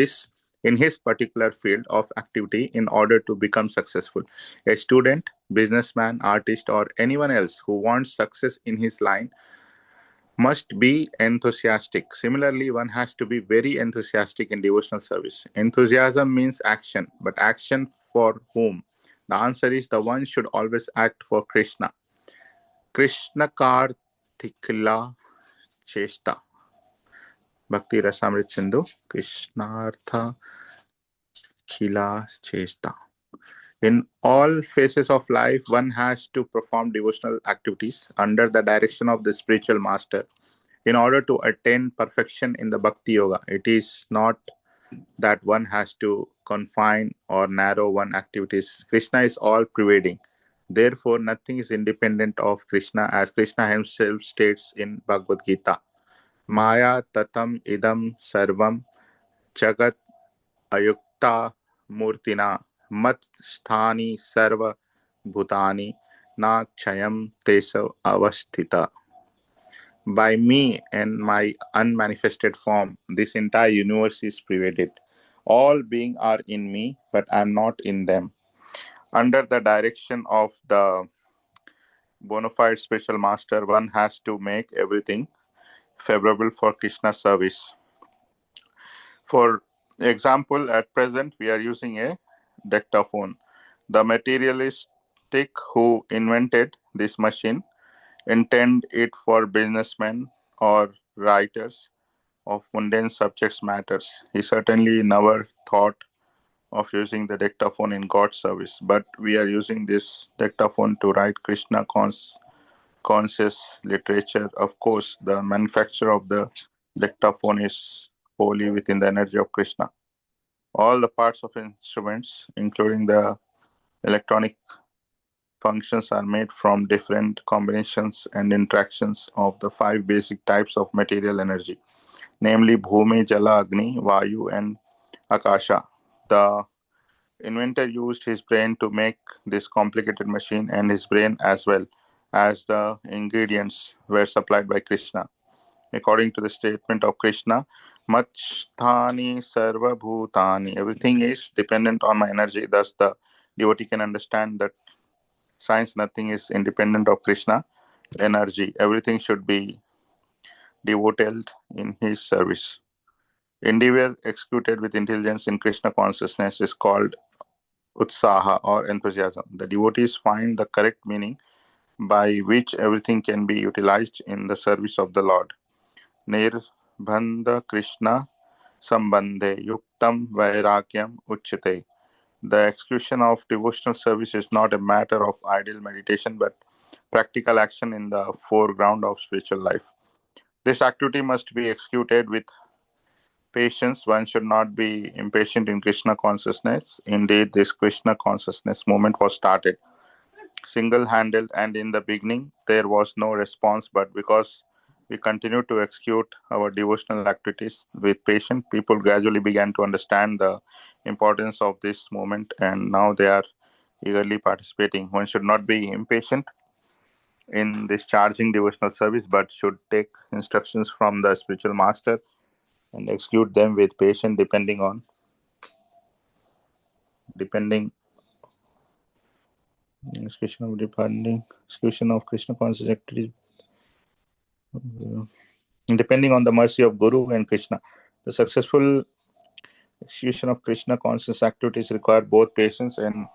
his particular field of activity in order to become successful. A student, businessman, artist, or anyone else who wants success in his line must be enthusiastic. Similarly, one has to be very enthusiastic in devotional service. Enthusiasm means action, but action for whom? The answer is the one should always act for Krishna. Krishna Karthikla Chesta. Bhakti Rasamrit Sindhu. Krishnartha Khila Chesta. In all phases of life, one has to perform devotional activities under the direction of the spiritual master in order to attain perfection in the Bhakti Yoga. It is not that one has to confine or narrow one activities. Krishna is all pervading. Therefore, nothing is independent of Krishna, as Krishna himself states in Bhagavad Gita. Maya tatam idam sarvam jagat ayukta murtina mat sthani sarva bhutani na chayam tesav avasthita. By me and my unmanifested form, this entire universe is pervaded. All being are in me, but I am not in them. Under the direction of the bona fide spiritual master, one has to make everything favorable for Krishna's service. For example, at present we are using a dictaphone. The materialistic who invented this machine intend it for businessmen or writers of mundane subjects matters. He certainly never thought of using the dictaphone in God's service, but we are using this dictaphone to write Krishna conscious literature. Of course, the manufacture of the dictaphone is wholly within the energy of Krishna. All the parts of instruments, including the electronic functions, are made from different combinations and interactions of the 5 basic types of material energy, namely Bhumi, Jala, Agni, Vayu, and Akasha. The inventor used his brain to make this complicated machine, and his brain as well as the ingredients were supplied by Krishna. According to the statement of Krishna, Machthani Sarva Bhutani, everything is dependent on my energy. Thus, the devotee can understand that science, nothing is independent of Krishna energy. Everything should be devoted in his service. Endeavor executed with intelligence in Krishna consciousness is called utsaha or enthusiasm. The devotees find the correct meaning by which everything can be utilized in the service of the Lord. Nirbandha Krishna Sambandhe Yuktam Vairagyam Uchyate. The execution of devotional service is not a matter of idle meditation but practical action in the foreground of spiritual life. This activity must be executed with patience. One should not be impatient in Krishna consciousness. Indeed, this Krishna consciousness movement was started single-handed, and in the beginning there was no response, but because we continued to execute our devotional activities with patience, people gradually began to understand the importance of this movement, and now they are eagerly participating. One should not be impatient in discharging devotional service, but should take instructions from the spiritual master and execute them with patience, depending execution of Krishna conscious activities, depending on the mercy of Guru and Krishna. The successful execution of Krishna conscious activities require both patience and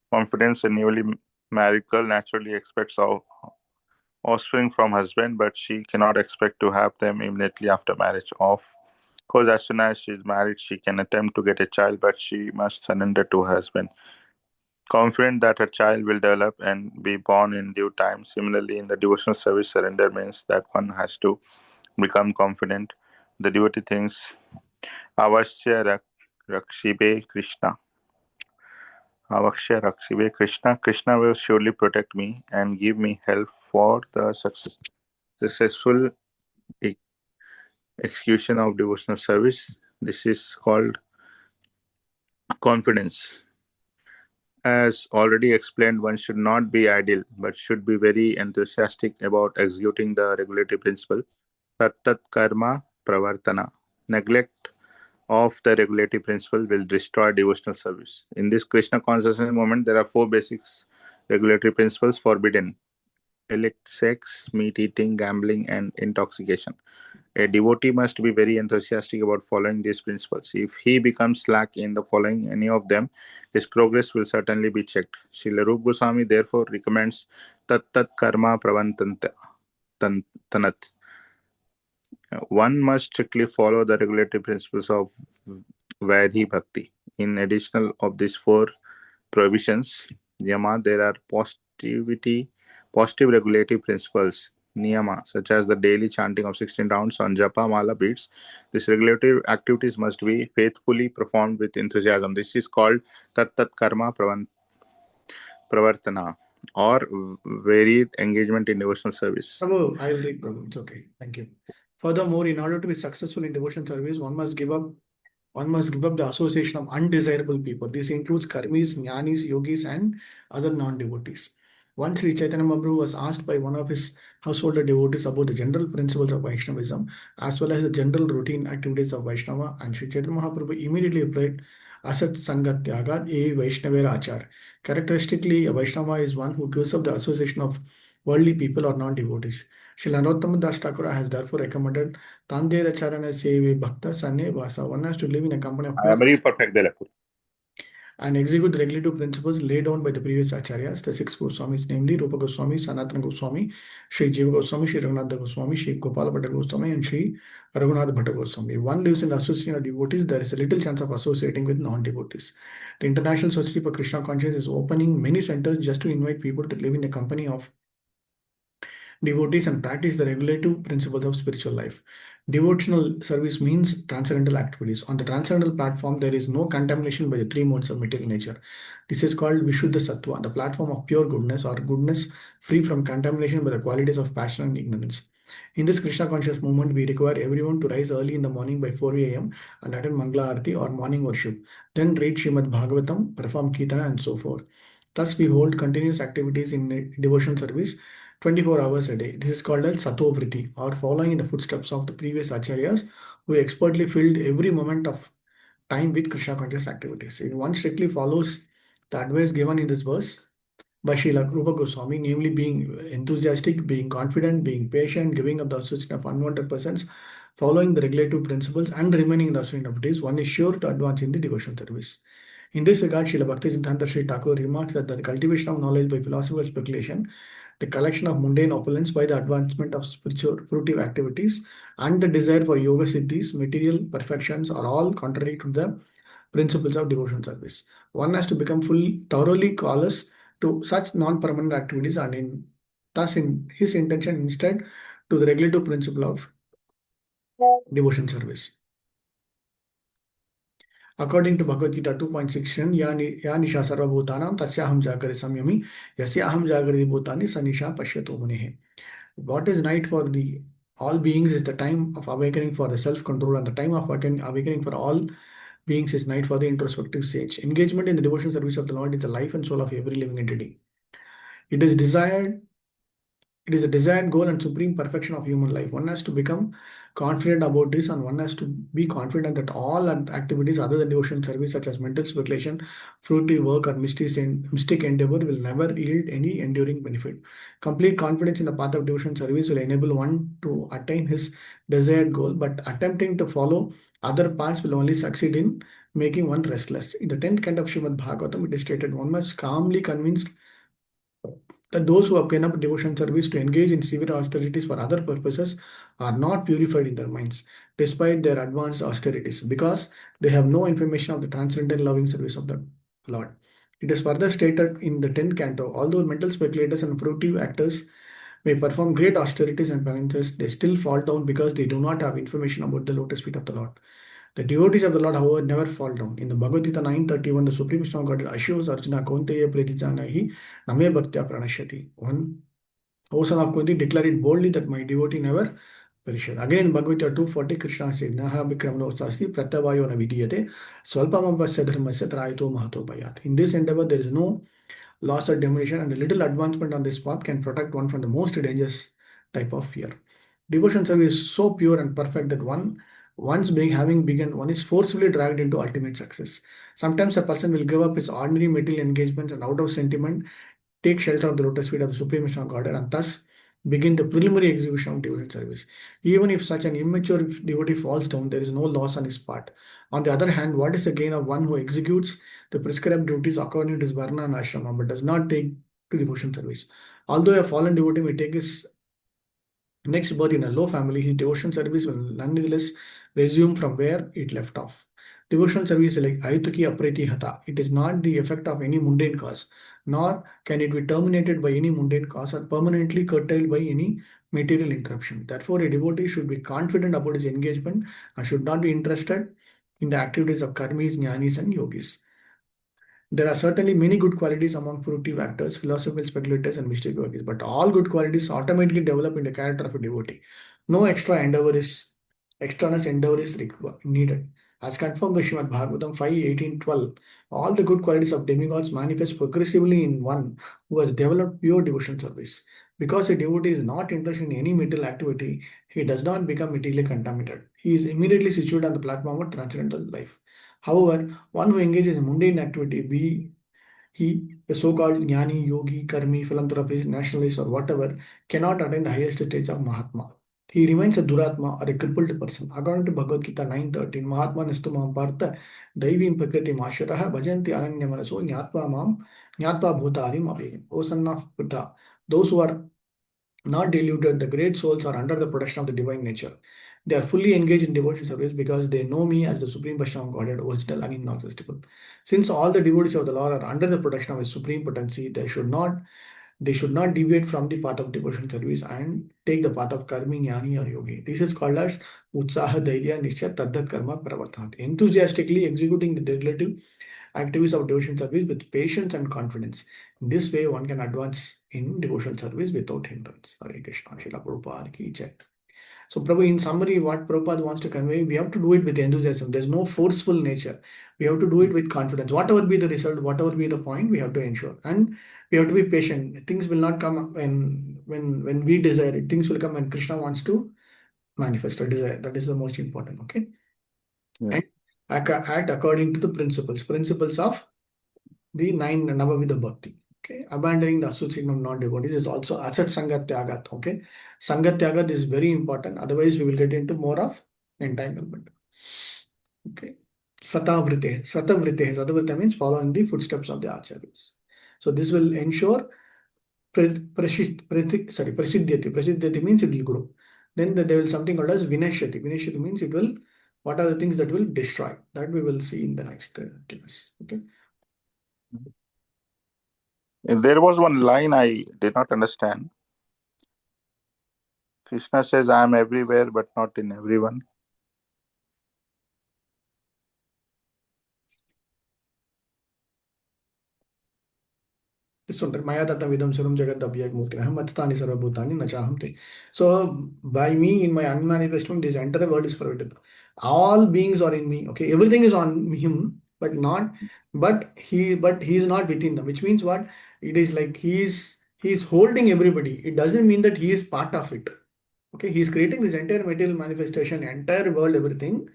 confidence. A newly married girl naturally expects offspring from husband, but she cannot expect to have them immediately after marriage. Of course, as soon as she is married, she can attempt to get a child, but she must surrender to her husband, confident that her child will develop and be born in due time. Similarly, in the devotional service, surrender means that one has to become confident. The devotee thinks, Avashya Rakshibe Krishna. Avashya Rakshibe Krishna. Krishna will surely protect me and give me help for the successful execution of devotional service. This is called confidence. As already explained, one should not be idle, but should be very enthusiastic about executing the regulatory principle. Tat karma pravartana. Neglect of the regulatory principle will destroy devotional service. In this Krishna consciousness movement, there are 4 basic regulatory principles forbidden: illicit sex, meat eating, gambling, and intoxication. A devotee must be very enthusiastic about following these principles. If he becomes slack in the following any of them, his progress will certainly be checked. Srila Rupa Goswami therefore recommends tat karma pravantanat. One must strictly follow the regulatory principles of Vaidhi Bhakti. In addition of these 4 prohibitions, Yama, there are positive regulative principles, Niyama, such as the daily chanting of 16 rounds on Japa Mala beads. These regulative activities must be faithfully performed with enthusiasm. This is called Tat Karma Pravartana, or varied engagement in devotional service. Prabhu, I will read, Prabhu. It's okay. Thank you. Furthermore, in order to be successful in devotion service, one must give up the association of undesirable people. This includes karmis, jnanis, yogis, and other non-devotees. Once Sri Chaitanya Mahaprabhu was asked by one of his householder devotees about the general principles of Vaishnavism as well as the general routine activities of Vaishnava, and Sri Chaitanya Mahaprabhu immediately replied, Asat Sangat Tyagat E Vaishnavera Achar. Characteristically, a Vaishnava is one who gives up the association of worldly people or non-devotees. Srila Narottama Das Thakura has therefore recommended Tandera Charana Seve Bhakta Sanne Vasa. One has to live in a company of I am very perfect there. and execute the regulative principles laid down by the previous acharyas, the six Goswamis, namely Rupa Goswami, Sanatana Goswami, Sri Jiva Goswami, Sri Raghunath Goswami, Sri Gopala Bhatta Goswami, and Sri Raghunath Bhatta Goswami. If one lives in the association of devotees, there is a little chance of associating with non-devotees. The International Society for Krishna Consciousness is opening many centers just to invite people to live in the company of devotees and practice the regulative principles of spiritual life. Devotional service means transcendental activities. On the transcendental platform, there is no contamination by the three modes of material nature. This is called Vishuddha Sattva, the platform of pure goodness or goodness free from contamination by the qualities of passion and ignorance. In this Krishna conscious movement, we require everyone to rise early in the morning by 4 a.m. and attend Mangala Arati or morning worship, then read Srimad Bhagavatam, perform Kirtana, and so forth. Thus, we hold continuous activities in devotional service 24 hours a day. This is called as Satovriti, or following in the footsteps of the previous acharyas who expertly filled every moment of time with Krishna conscious activities. If one strictly follows the advice given in this verse by Srila Rupa Goswami, namely being enthusiastic, being confident, being patient, giving up the association of unwanted persons, following the regulative principles, and remaining in the association of devotees, one is sure to advance in the devotional service. In this regard, Srila Bhaktisiddhanta Sri Thakur remarks that the cultivation of knowledge by philosophical speculation, the collection of mundane opulence by the advancement of spiritual fruitive activities, and the desire for yoga siddhis, material perfections are all contrary to the principles of devotional service. One has to become thoroughly callous to such non-permanent activities and thus in his intention instead to the regulative principle of devotion service. According to Bhagavad Gita 2.6, Ya Nisha Sarva Bhutanam Tasyaham Jagari Samyami Yasyaham Jagari Bhutani Sanisha Pashyato Munehe. What is night for the all beings is the time of awakening for the self-control, and the time of awakening for all beings is night for the introspective sage. Engagement in the devotional service of the Lord is the life and soul of every living entity. It is a desired goal and supreme perfection of human life. One has to become confident about this, and one has to be confident that all activities other than devotion service, such as mental speculation, fruitive work, or mystic endeavor, will never yield any enduring benefit. Complete confidence in the path of devotion service will enable one to attain his desired goal, but attempting to follow other paths will only succeed in making one restless. In the 10th canto of Srimad Bhagavatam, it is stated, one must calmly convinced that those who have given up devotion service to engage in severe austerities for other purposes are not purified in their minds, despite their advanced austerities, because they have no information of the transcendental loving service of the Lord. It is further stated in the 10th canto, although mental speculators and fruitive actors may perform great austerities and penances, they still fall down because they do not have information about the lotus feet of the Lord. The devotees of the Lord, however, never fall down. In the Bhagavad Gita 9:31, the Supreme Krishna God assures Arjuna, Kaunteya Pratijanahi Name Bhaktya Pranashyati. One, O son of Kunti, declare it boldly that my devotee never perishes. Again in Bhagavad Gita 2:40, Krishna says, Naha Vikramno Sasti Pratyavayo Na Vidiyate Swalpamabhasya Dharmasya Trayato Mahato Bhayat. In this endeavor, there is no loss or diminution, and a little advancement on this path can protect one from the most dangerous type of fear. Devotion service is so pure and perfect that having begun, one is forcefully dragged into ultimate success. Sometimes a person will give up his ordinary material engagements and out of sentiment take shelter of the lotus feet of the Supreme Krishna Godhead and thus begin the preliminary execution of devotion service. Even if such an immature devotee falls down, there is no loss on his part. On the other hand, what is the gain of one who executes the prescribed duties according to his varna and ashrama but does not take to devotion service? Although a fallen devotee may take his next birth in a low family, his devotion service will nonetheless resume from where it left off. Devotional service is like Ayutaki Apriti Hata. It is not the effect of any mundane cause, nor can it be terminated by any mundane cause or permanently curtailed by any material interruption. Therefore, a devotee should be confident about his engagement and should not be interested in the activities of karmis, jnanis, and yogis. There are certainly many good qualities among fruitive actors, philosophical speculators, and mystic yogis, but all good qualities automatically develop in the character of a devotee. No extraneous endeavor is needed. As confirmed by Srimad Bhagavatam 5, 18, 12, all the good qualities of demigods manifest progressively in one who has developed pure devotion service. Because a devotee is not interested in any material activity, he does not become materially contaminated. He is immediately situated on the platform of transcendental life. However, one who engages in mundane activity, be he, the so-called jnani, yogi, karmi, philanthropist, nationalist, or whatever, cannot attain the highest stage of Mahatma. He remains a duratma or a crippled person. According to Bhagavad Gita 9:13, Mahatma nastu mam partha daivim prakriti mashyatah bhajanti ananya manaso nyatva bhutadim abhayam. O son of Pritha, those who are not deluded, the great souls are under the protection of the divine nature. They are fully engaged in devotion service because they know me as the Supreme Personality of Godhead, original and inaccessible. Since all the devotees of the Lord are under the protection of His supreme potency, they should not deviate from the path of devotion service and take the path of karmi, jnani, or yogi. This is called as utsaha, dairya, nischa, taddhat karma, pravartat. Enthusiastically executing the relative activities of devotion service with patience and confidence. In this way, one can advance in devotional service without hindrance. Hare Krishna, Srila Prabhupada ki jai. So, Prabhu, in summary, what Prabhupada wants to convey, we have to do it with enthusiasm. There's no forceful nature. We have to do it with confidence. Whatever be the result, whatever be the point, we have to ensure. And we have to be patient. Things will not come when we desire it. Things will come when Krishna wants to manifest a desire. That is the most important. Okay. Yeah. And act according to the principles of the 9 Navavidha Bhakti. Okay, abandoning the association of non-devotees is also Asat Sangat Tyagat. Okay, Sangat Tyagat is very important. Otherwise, we will get into more of entanglement. Okay, Satavrite means following the footsteps of the acharyas. So this will ensure prasiddhyati. Prasiddhyati means it will grow. Then there will something called as vinashyati. Vinashyati means it will. What are the things that will destroy? That we will see in the next class. Okay. There was one line I did not understand. Krishna says, I am everywhere, but not in everyone. So by me, in my unmanifested, this entire world is forbidden. All beings are in me. Okay, everything is on him, but he is not within them. Which means what? It is like he is holding everybody. It doesn't mean that he is part of it. Okay, he is creating this entire material manifestation, entire world, everything,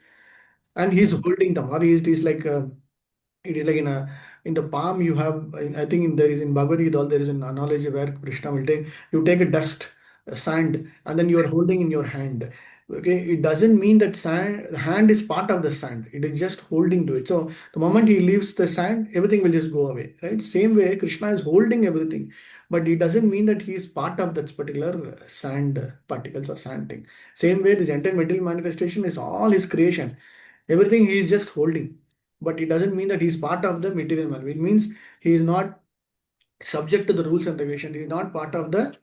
and he is holding them. Or he is like. It is like in the palm you have. I think there is in Bhagavad Gita there is an analogy where Krishna will take a dust, a sand, and then you are holding in your hand. Okay, it doesn't mean that sand hand is part of the sand. It is just holding to it. So the moment he leaves the sand, everything will just go away. Right? Same way, Krishna is holding everything, but it doesn't mean that he is part of that particular sand particles or sand thing. Same way, this entire material manifestation is all his creation. Everything he is just holding, but it doesn't mean that he's part of the material man. It means he is not subject to the rules and regulations. He is not part of the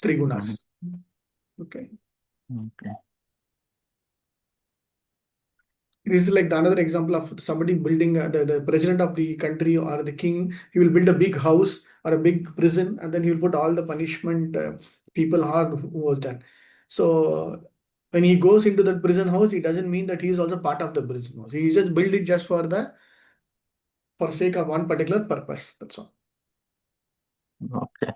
three gunas. Okay. Okay. This is like another example of somebody building the president of the country or the king. He will build a big house or a big prison, and then he will put all the punishment people hard who was done. So when he goes into that prison house, it doesn't mean that he is also part of the prison house. He just built it just for sake of one particular purpose. That's all. Okay.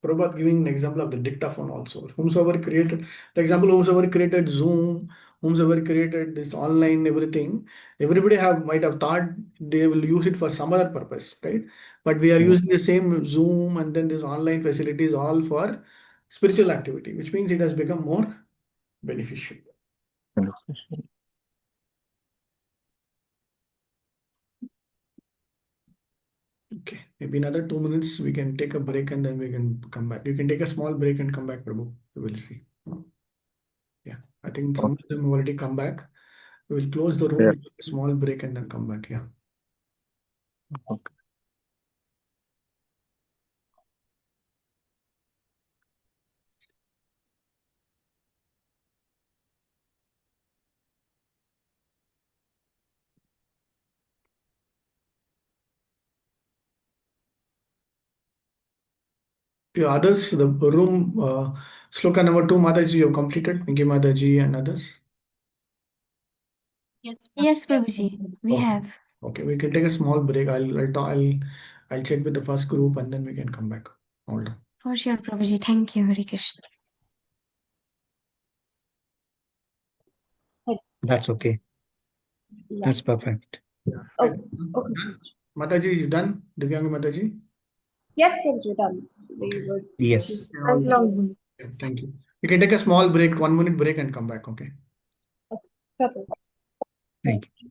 Prabhupada giving an example of the dictaphone also. Whomsoever created, for example, whomsoever created Zoom, whomsoever created this online everything, everybody might have thought they will use it for some other purpose, right? But we are using the same Zoom and then this online facilities all for spiritual activity, which means it has become more beneficial. Okay, maybe another 2 minutes we can take a break and then we can come back. You can take a small break and come back, Prabhu. We will see. Yeah, I think some of them have already come back. We will close the room, Yeah. we'll take a small break and then come back. Yeah. Okay. Yeah, others, the room, sloka number 2, Mataji, you have completed, Pinky Mataji and others. Yes, Prabhuji, we Okay. have. Okay, we can take a small break. I'll check with the first group and then we can come back. Hold on. For sure, Prabhuji. Thank you, Hare Krishna. That's okay. That's perfect. Yeah. Okay. Okay. Done? Mataji, you done? Divyanga Mataji? Yes, Prabhuji, done. We Okay. would. Yes. As long. Yeah, thank you. You can take a small break, 1 minute break and come back, okay? Okay. Thank you.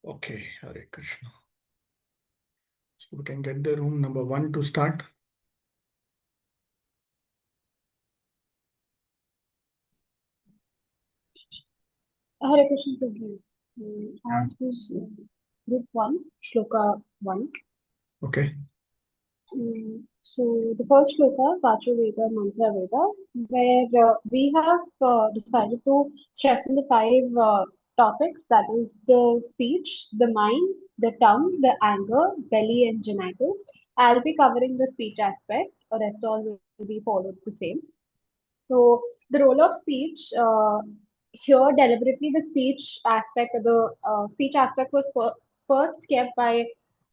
Okay, Hare Krishna. So we can get the room number 1 to start. Hare Krishna Prabhu. As was group 1, Shloka 1. Okay. So the first shloka, Vacha Veda, Mantra Veda, where we have decided to stress on the 5 topics, that is the speech, the mind, the tongue, the anger, belly, and genitals. I'll be covering the speech aspect, the rest all will be followed the same. So the role of speech here deliberately the speech aspect or the speech aspect was first kept by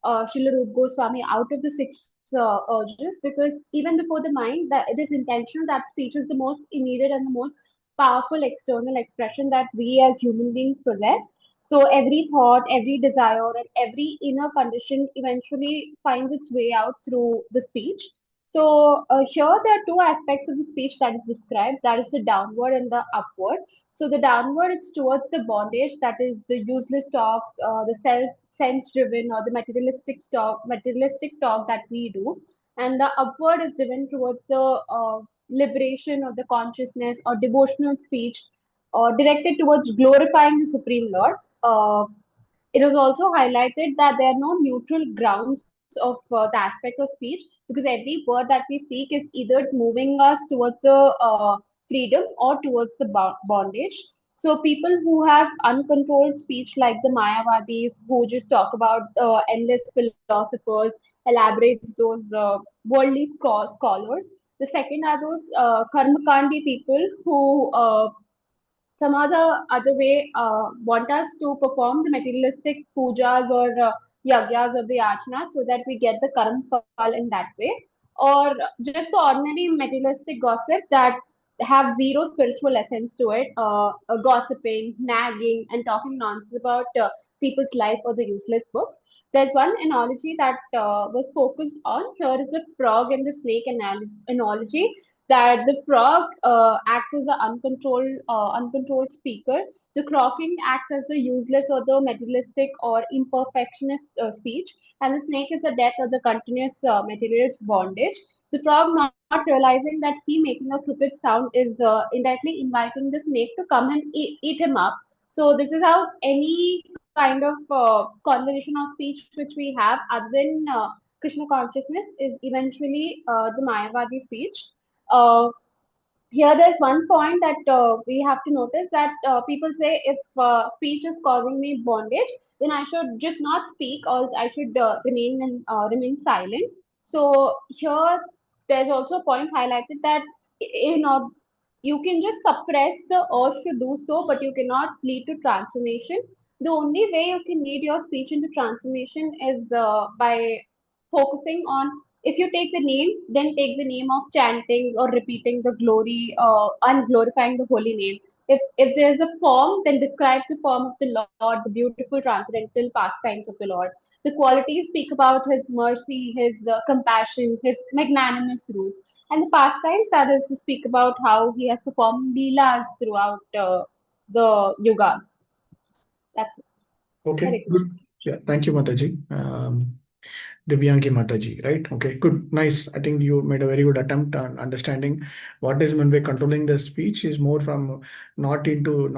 Srila Rupa Goswami out of the 6 urges, because even before the mind that it is intentional that speech is the most immediate and the most powerful external expression that we as human beings possess. So every thought, every desire, and every inner condition eventually finds its way out through the speech. So here there are 2 aspects of the speech that is described. That is the downward and the upward. So the downward it's towards the bondage, that is the useless talks, the sense driven or the materialistic talk that we do, and the upward is driven towards the liberation of the consciousness or devotional speech, or directed towards glorifying the Supreme Lord. It was also highlighted that there are no neutral grounds of the aspect of speech, because every word that we speak is either moving us towards the freedom or towards the bondage. So people who have uncontrolled speech, like the Mayavadis, who just talk about endless philosophers, elaborates those worldly scholars. The second are those karmakandi people who some other way want us to perform the materialistic pujas or yagyas of the archana, so that we get the karam fal in that way, or just the ordinary materialistic gossip that have zero spiritual essence to it, gossiping, nagging, and talking nonsense about people's life or the useless books. There's one analogy that was focused on here is the frog and the snake analogy, that the frog acts as the uncontrolled speaker, the croaking acts as the useless or the materialistic or imperfectionist speech, and the snake is the death or the continuous materialist bondage. The frog not realizing that he making a crooked sound is indirectly inviting the snake to come and eat him up. So this is how any kind of conversation or speech which we have other than Krishna consciousness is eventually the Mayavadi speech. Uh, Here there's one point that we have to notice, that people say if speech is causing me bondage, then I should just not speak, or I should remain silent. So here there's also a point highlighted that you can just suppress the urge to do so, but you cannot lead to transformation. The only way you can lead your speech into transformation is by focusing on, if you take the name, then take the name of chanting or repeating the glory and glorifying the holy name. If there's a form, then describe the form of the Lord, the beautiful transcendental pastimes of the Lord. The qualities speak about his mercy, his compassion, his magnanimous rule. And the pastimes, that is to speak about how he has performed leelas throughout the yugas. That's it. Okay, Hare Krishna. good. Yeah, thank you, Mataji. Divyangi Mataji, right? Okay, good, nice. I think you made a very good attempt on understanding what is when we're controlling the speech is more from not 2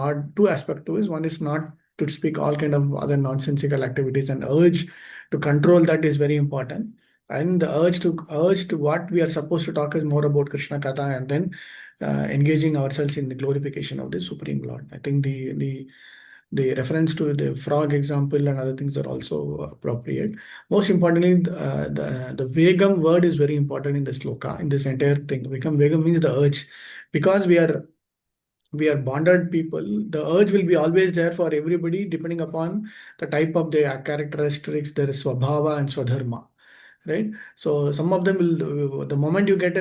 aspects to it. One is not to speak all kind of other nonsensical activities, and urge to control that is very important. And the urge to what we are supposed to talk is more about Krishna Katha, and then engaging ourselves in the glorification of the Supreme Lord. I think the reference to the frog example and other things are also appropriate. Most importantly, the Vegam word is very important in the sloka, in this entire thing. Vegam means the urge. Because we are bonded people, the urge will be always there for everybody, depending upon the type of their characteristics, their swabhava and swadharma. Right? So some of them will, the moment you get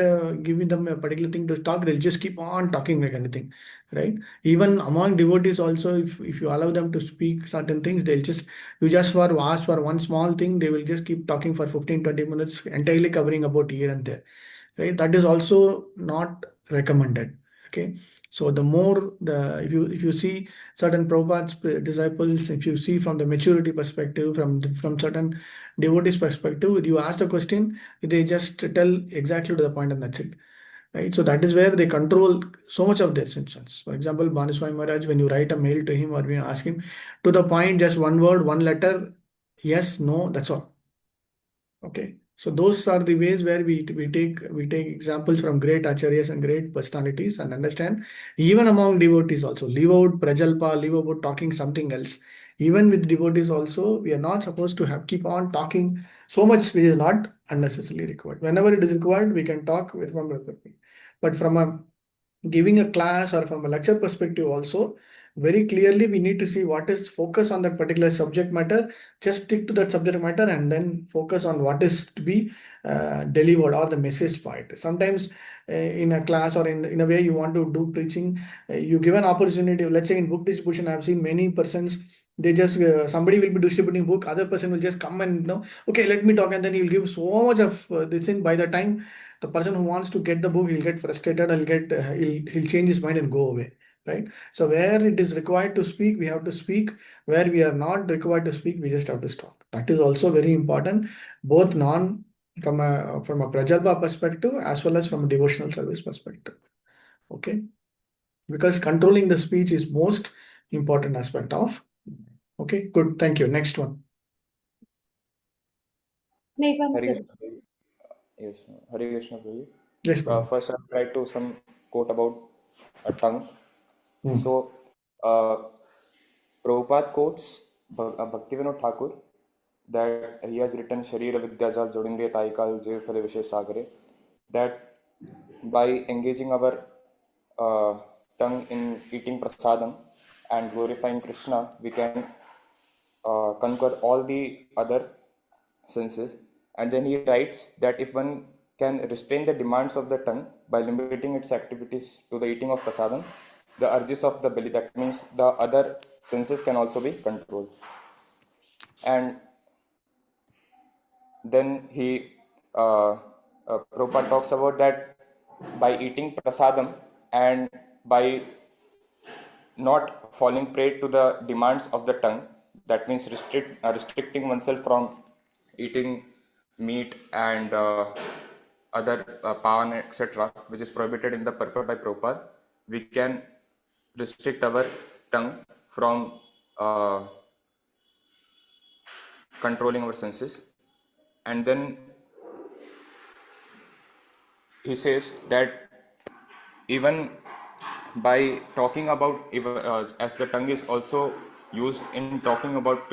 giving them a particular thing to talk, they'll just keep on talking like anything, right? Even among devotees also, if you allow them to speak certain things, you just for ask for one small thing, they will just keep talking for 15-20 minutes, entirely covering about here and there, right? That is also not recommended. Okay, so the more if you see certain Prabhupada's disciples, if you see from the maturity perspective, from certain devotees perspective, you ask the question, they just tell exactly to the point, and that's it. Right, so that is where they control so much of their senses. For example, Bhanuswami Maharaj, when you write a mail to him or when you ask him, to the point, just one word, one letter, yes, no, that's all. Okay, so those are the ways where we take examples from great acharyas and great personalities and understand. Even among devotees also, leave out prajalpa, leave out talking something else. Even with devotees also, we are not supposed to keep on talking so much which is not unnecessarily required. Whenever it is required, we can talk with one another. But from a giving a class or from a lecture perspective also, very clearly we need to see what is focus on that particular subject matter, just stick to that subject matter and then focus on what is to be delivered or the message part. Sometimes in a class or in a way you want to do preaching, you give an opportunity. Let's say in book distribution, I've seen many persons, they just somebody will be distributing book, other person will just come and okay, let me talk, and then he'll give so much of this thing. By the time the person who wants to get the book, he'll get frustrated, he'll change his mind and go away, right? So where it is required to speak, we have to speak. Where we are not required to speak, we just have to stop. That is also very important, both non from a prajalpa perspective as well as from a devotional service perspective. Okay, because controlling the speech is most important aspect of. Okay, good, thank you. Next one. Megha Hare Prabhu. Krishna Prabhu. Yes, Hare Krishna Prabhu. Yes, Prabhu. First, I'll try to some quote about a tongue. Hmm. So, Prabhupada quotes Bhaktivinoda Thakur that he has written Sharira Vidyajal Jodindriya Taikal Jayafale Vishesagare, that by engaging our tongue in eating prasadam and glorifying Krishna, we can conquer all the other senses. And then he writes that if one can restrain the demands of the tongue by limiting its activities to the eating of prasadam, the urges of the belly, that means the other senses, can also be controlled. And then Prabhupada talks about that by eating prasadam and by not falling prey to the demands of the tongue, that means restricting oneself from eating meat and other pavan, etc., which is prohibited in the purport by Prabhupada, we can restrict our tongue from controlling our senses. And then he says that even by talking about, as the tongue is also used in talking about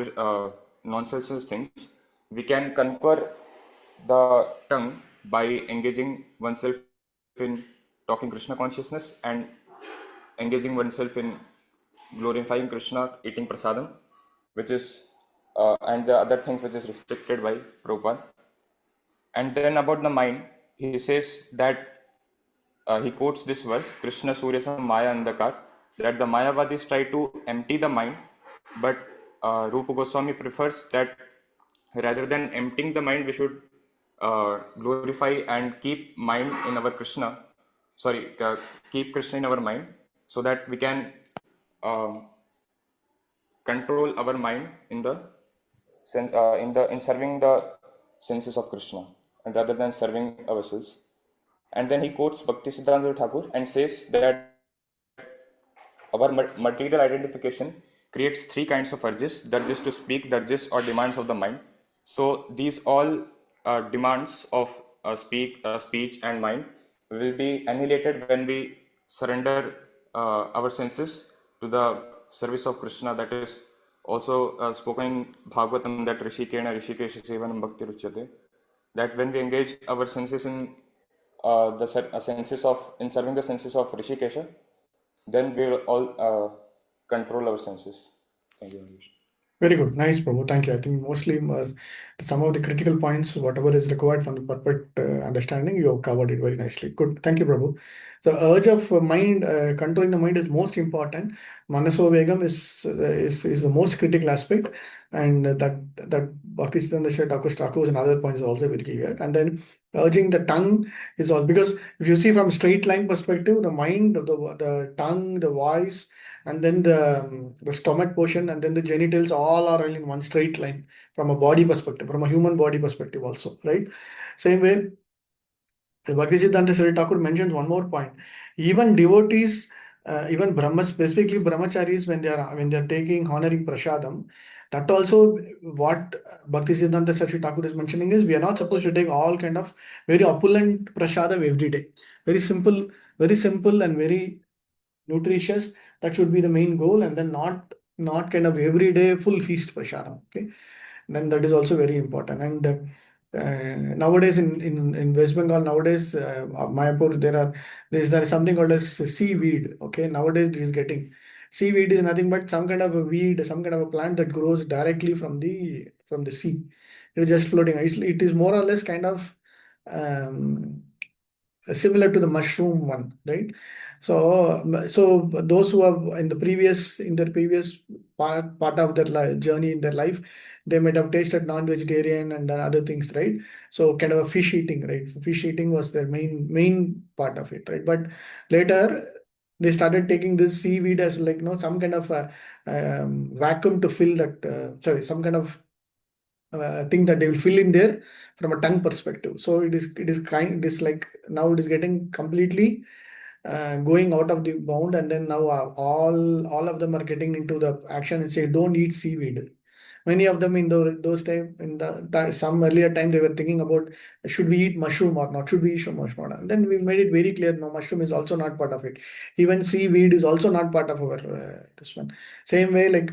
nonsensical things, we can conquer the tongue by engaging oneself in talking Krishna consciousness and engaging oneself in glorifying Krishna, eating prasadam, which is and the other things which is restricted by Prabhupada. And then about the mind, he says that he quotes this verse, Krishna Surya Sam Maya Andakar, that the Mayavadis try to empty the mind, but Rupa Goswami prefers that rather than emptying the mind, we should glorify and keep mind in our Krishna. Keep Krishna in our mind, so that we can control our mind in serving the senses of Krishna, and rather than serving ourselves. And then he quotes Bhakti Siddhanta Thakur and says that our material identification creates three kinds of urges: the urges to speak, the urges or demands of the mind. So these all demands of speech and mind will be annihilated when we surrender our senses to the service of Krishna. That is also spoken in Bhagavatam, that Rishikena Rishikesha Sevanam Bhakti Ruchyate, that when we engage our senses in serving the senses of Rishikesha, then we will all control our senses. Thank you very much. Very good. Nice, Prabhu. Thank you. I think mostly some of the critical points, whatever is required from the perfect understanding, you have covered it very nicely. Good. Thank you, Prabhu. The urge of mind, controlling the mind is most important. Manaso Vegam is the most critical aspect, and that Bhaktisiddhanta Thakur and other points are also very clear. And then urging the tongue is all, because if you see from straight line perspective, the mind, the tongue, the voice, and then the stomach portion, and then the genitals, all are in one straight line from a body perspective, from a human body perspective also, right? Same way, Bhaktisiddhanta Sarita Thakur mentions one more point. Even devotees, even Brahma, specifically brahmacharis, when they are taking honoring prasadam, that also what Bhaktisiddhanta Sarita Thakur is mentioning is we are not supposed to take all kind of very opulent prasadam every day. Very simple and very nutritious. That should be the main goal, and then not kind of everyday full feast prasadam. Okay, then that is also very important. And nowadays in West Bengal nowadays, Mayapur, there is something called as seaweed. Okay, nowadays this is getting seaweed is nothing but some kind of a weed, some kind of a plant that grows directly from the sea. It is just floating. It is more or less kind of similar to the mushroom one, right? So those who have in their previous part of their journey in their life, they might have tasted non-vegetarian and other things, right? So kind of a fish eating, right? Fish eating was their main part of it, right? But later they started taking this seaweed as like some kind of a vacuum to fill that. Some kind of thing that they will fill in there from a tongue perspective. So it is like now it is getting completely going out of the bound, and then now all of them are getting into the action and say don't eat seaweed. Many of them in those time some earlier time they were thinking about should we eat mushroom or not, should we eat mushroom or not. And then we made it very clear, no, mushroom is also not part of it. Even seaweed is also not part of our this one. Same way, like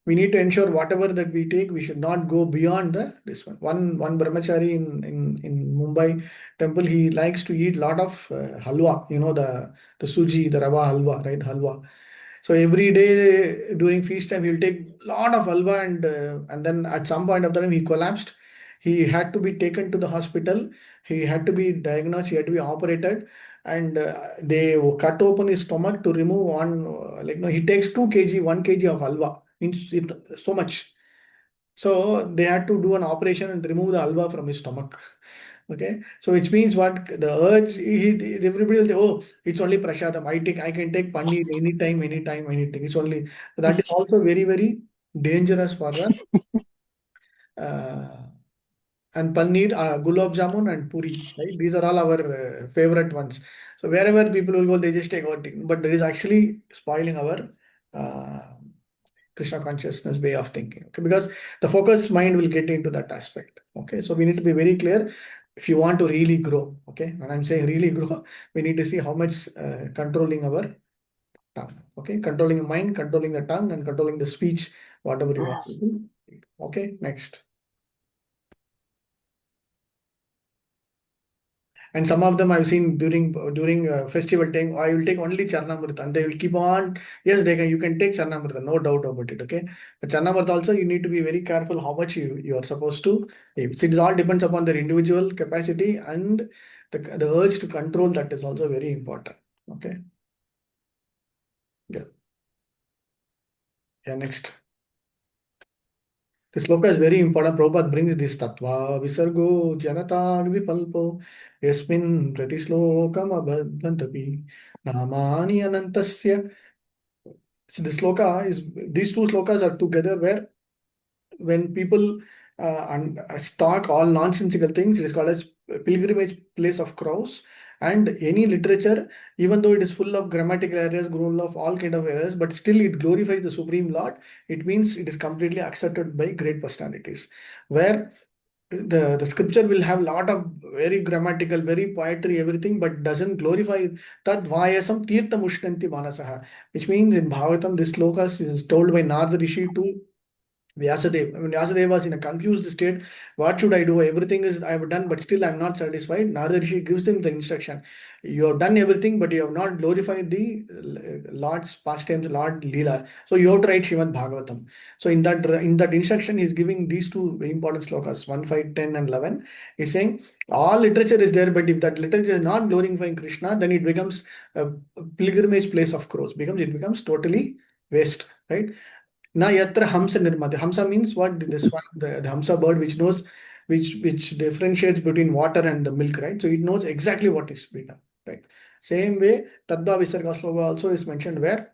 we need to ensure whatever that we take, we should not go beyond this one. One brahmachari in Mumbai temple, he likes to eat lot of halwa, the suji, the rava halwa, right? Halwa. So every day during feast time, he'll take lot of halwa, and then at some point of time he collapsed. He had to be taken to the hospital. He had to be diagnosed. He had to be operated, and they cut open his stomach to remove he takes 2 kg, 1 kg of halwa. Means so much. So they had to do an operation and remove the halwa from his stomach. Okay, so which means what the urge, everybody will say, oh, it's only prasadam. I can take paneer anytime, anything. It's only that is also very, very dangerous for the and paneer, gulab jamun and puri. Right? These are all our favorite ones. So wherever people will go, they just take one thing. But that is actually spoiling our Krishna consciousness way of thinking. Okay, because the focused mind will get into that aspect. Okay, so we need to be very clear. If you want to really grow, okay, when I'm saying really grow, we need to see how much controlling our tongue. Okay, controlling the mind, controlling the tongue, and controlling the speech, whatever you want to do. Okay, next. And some of them I've seen during festival time, I will take only Charnamrita, and they will keep on. Yes, you can take Charnamrita, no doubt about it. Okay, but Charnamrita also you need to be very careful how much you are supposed to. It all depends upon their individual capacity, and the urge to control that is also very important. Okay. Yeah. Yeah. Next. This sloka is very important. Prabhupada brings this tattva visargo janata vipalpo yasmin pratislokam abhadantapi namani anantasya. So this sloka these two slokas are together where when people talk all nonsensical things, it is called as pilgrimage place of crows. And any literature, even though it is full of grammatical errors, full of all kind of errors, but still it glorifies the Supreme Lord. It means it is completely accepted by great personalities. Where the scripture will have a lot of very grammatical, very poetry, everything, but doesn't glorify Tad Vayasam Tirtha Mushtanti Manasaha, which means in Bhagavatam, this slokas is told by Narada Rishi to Vyasadeva. I mean, Vyasadeva was in a confused state. What should I do? Everything is I have done, but still I'm not satisfied. Narada Rishi gives him the instruction. You have done everything, but you have not glorified the Lord's pastimes, Lord Leela. So you have to write Srimad Bhagavatam. So in that instruction, he's giving these two very important slokas, 1, 5, 10, and 11. He's saying all literature is there, but if that literature is not glorifying Krishna, then it becomes a pilgrimage place of crows. It becomes totally waste, right? Na yatra hamsa nirmati. Hamsa means what? This one, the hamsa bird, which knows, which differentiates between water and the milk, right? So it knows exactly what is being done, right? Same way, Tadva Visarga Sloka also is mentioned where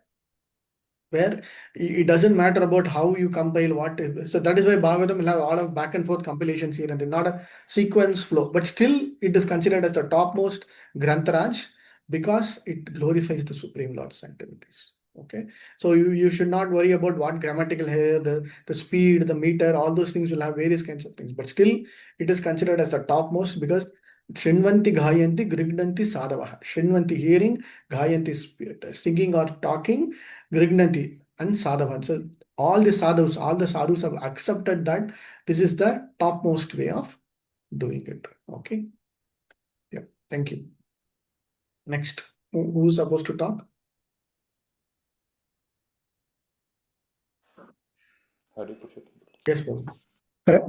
it doesn't matter about how you compile what. So that is why Bhagavatam will have all of back and forth compilations here and there, not a sequence flow, but still it is considered as the topmost Grantharaj because it glorifies the Supreme Lord's activities. Okay, so you should not worry about what grammatical here, the speed, the meter, all those things will have various kinds of things, but still it is considered as the topmost because Shrinvanti Ghayanti Grignanti Sadhavaha. Shrinvanti hearing, Ghayanti singing or talking, Grignanti and Sadhavan. So all the sadhus have accepted that this is the topmost way of doing it. Okay. Yeah. Thank you. Next, who's supposed to talk? Hari Purushottam. Yes, Babu.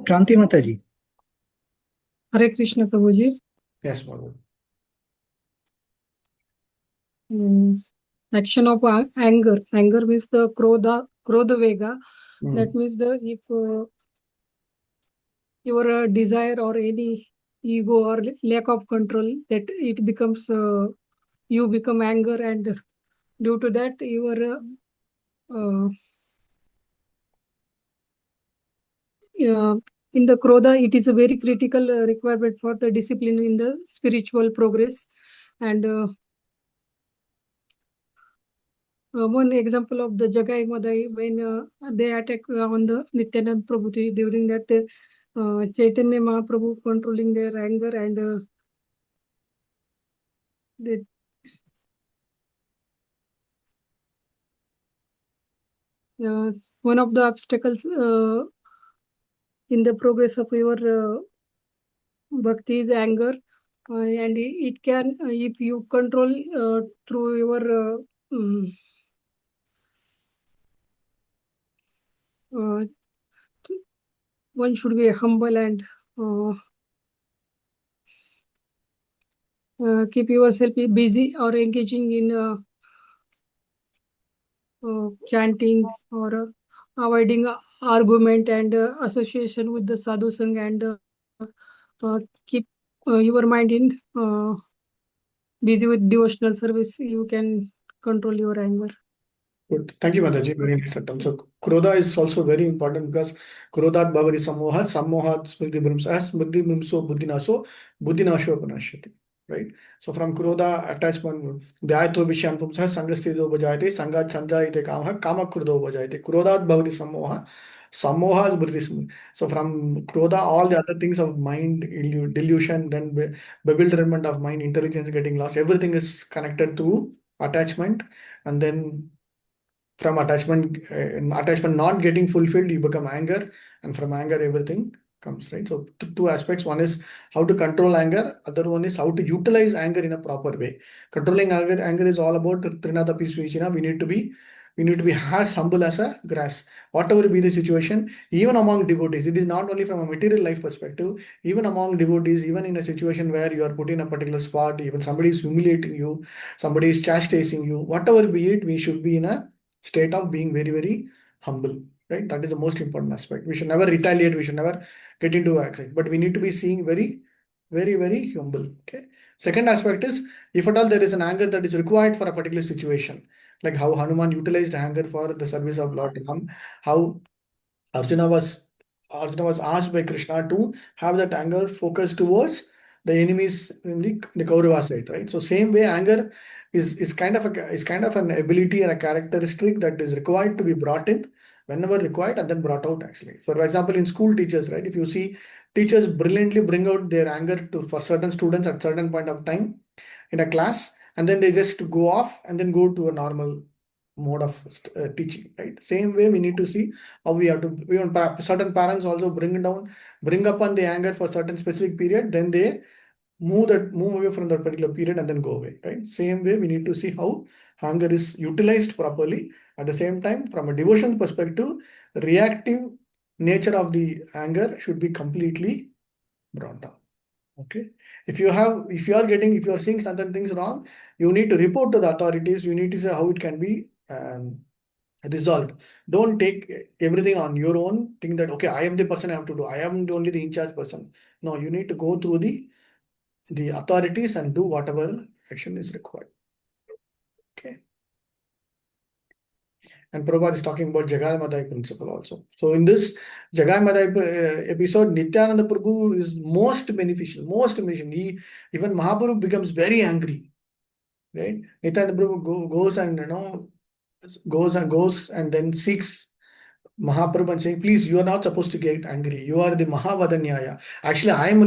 Kranti Mataji. Hare Krishna Prabhuji. Yes, Babu. Action of anger. Anger means the krodha vega. That means if your desire or any ego or lack of control, that it becomes you become anger, and due to that your in the krodha, it is a very critical requirement for the discipline in the spiritual progress. And one example of the Jagai Madai, when they attack on the Nityanand Prabhu, during that Chaitanya Mahaprabhu controlling their anger, and one of the obstacles in the progress of your bhakti is anger, and it can, if you control through your one should be humble and keep yourself busy or engaging in chanting or avoiding argument and association with the sadhu sangha, and keep your mind in busy with devotional service. You can control your anger. Good. Thank you, Mataji. Very nice attempt. So, Krodha is also very important because Krodhat Bhavati Samohat, Samohat Smriti Bhrimso Buddhinaso, Buddhinasho Panashyati. Right? So, from Krodha attachment, Dhyato Vishyan Pumsa, Sangastido Bajayate, Sangat Sanjayate Kama, Kama Kurdo Bajayate, Krodhat Bhavati Samoha, Samoha is Buddhism. So, from Krodha, all the other things of mind, delusion, then bewilderment of mind, intelligence getting lost, everything is connected to attachment, and then from attachment not getting fulfilled, you become anger, and from anger everything comes, right? So two aspects. One is how to control anger, other one is how to utilize anger in a proper way. Controlling anger is all about Trinadapi Swishina. We need to be as humble as a grass, whatever be the situation. Even among devotees, it is not only from a material life perspective, even among devotees, even in a situation where you are put in a particular spot, even somebody is humiliating you, somebody is chastising you, whatever be it, we should be in a state of being very, very humble, right? That is the most important aspect. We should never retaliate. We should never get into action, but we need to be seeing very, very, very humble. Okay. Second aspect is if at all there is an anger that is required for a particular situation, like how Hanuman utilized anger for the service of Lord Ram, how Arjuna was asked by Krishna to have that anger focused towards the enemies in the Kaurava side, right? So same way, anger is kind of an ability and a characteristic that is required to be brought in whenever required and then brought out actually. For example, in school teachers, right? If you see teachers brilliantly bring out their anger for certain students at certain point of time in a class, and then they just go off and then go to a normal mode of teaching, right? Same way we need to see how we have to, even certain parents also bring up on the anger for certain specific period, then they move away from that particular period and then go away, right? Same way we need to see how anger is utilized properly. At the same time, from a devotion perspective, reactive nature of the anger should be completely brought down. Okay. If you are seeing certain things wrong, you need to report to the authorities. You need to say how it can be resolved. Don't take everything on your own. Think that, okay, I am the person I have to do. I am only the in charge person. No, you need to go through the authorities and do whatever action is required. Okay. And Prabhupada is talking about Jagai Madai principle also. So in this Jagai Madai episode, Nityananda Prabhu is most beneficial. Even Mahaprabhu becomes very angry, right? Nityananda Prabhu goes and then seeks Mahaprabhu and saying, please, you are not supposed to get angry. You are the Mahavadanyaya. Actually, I am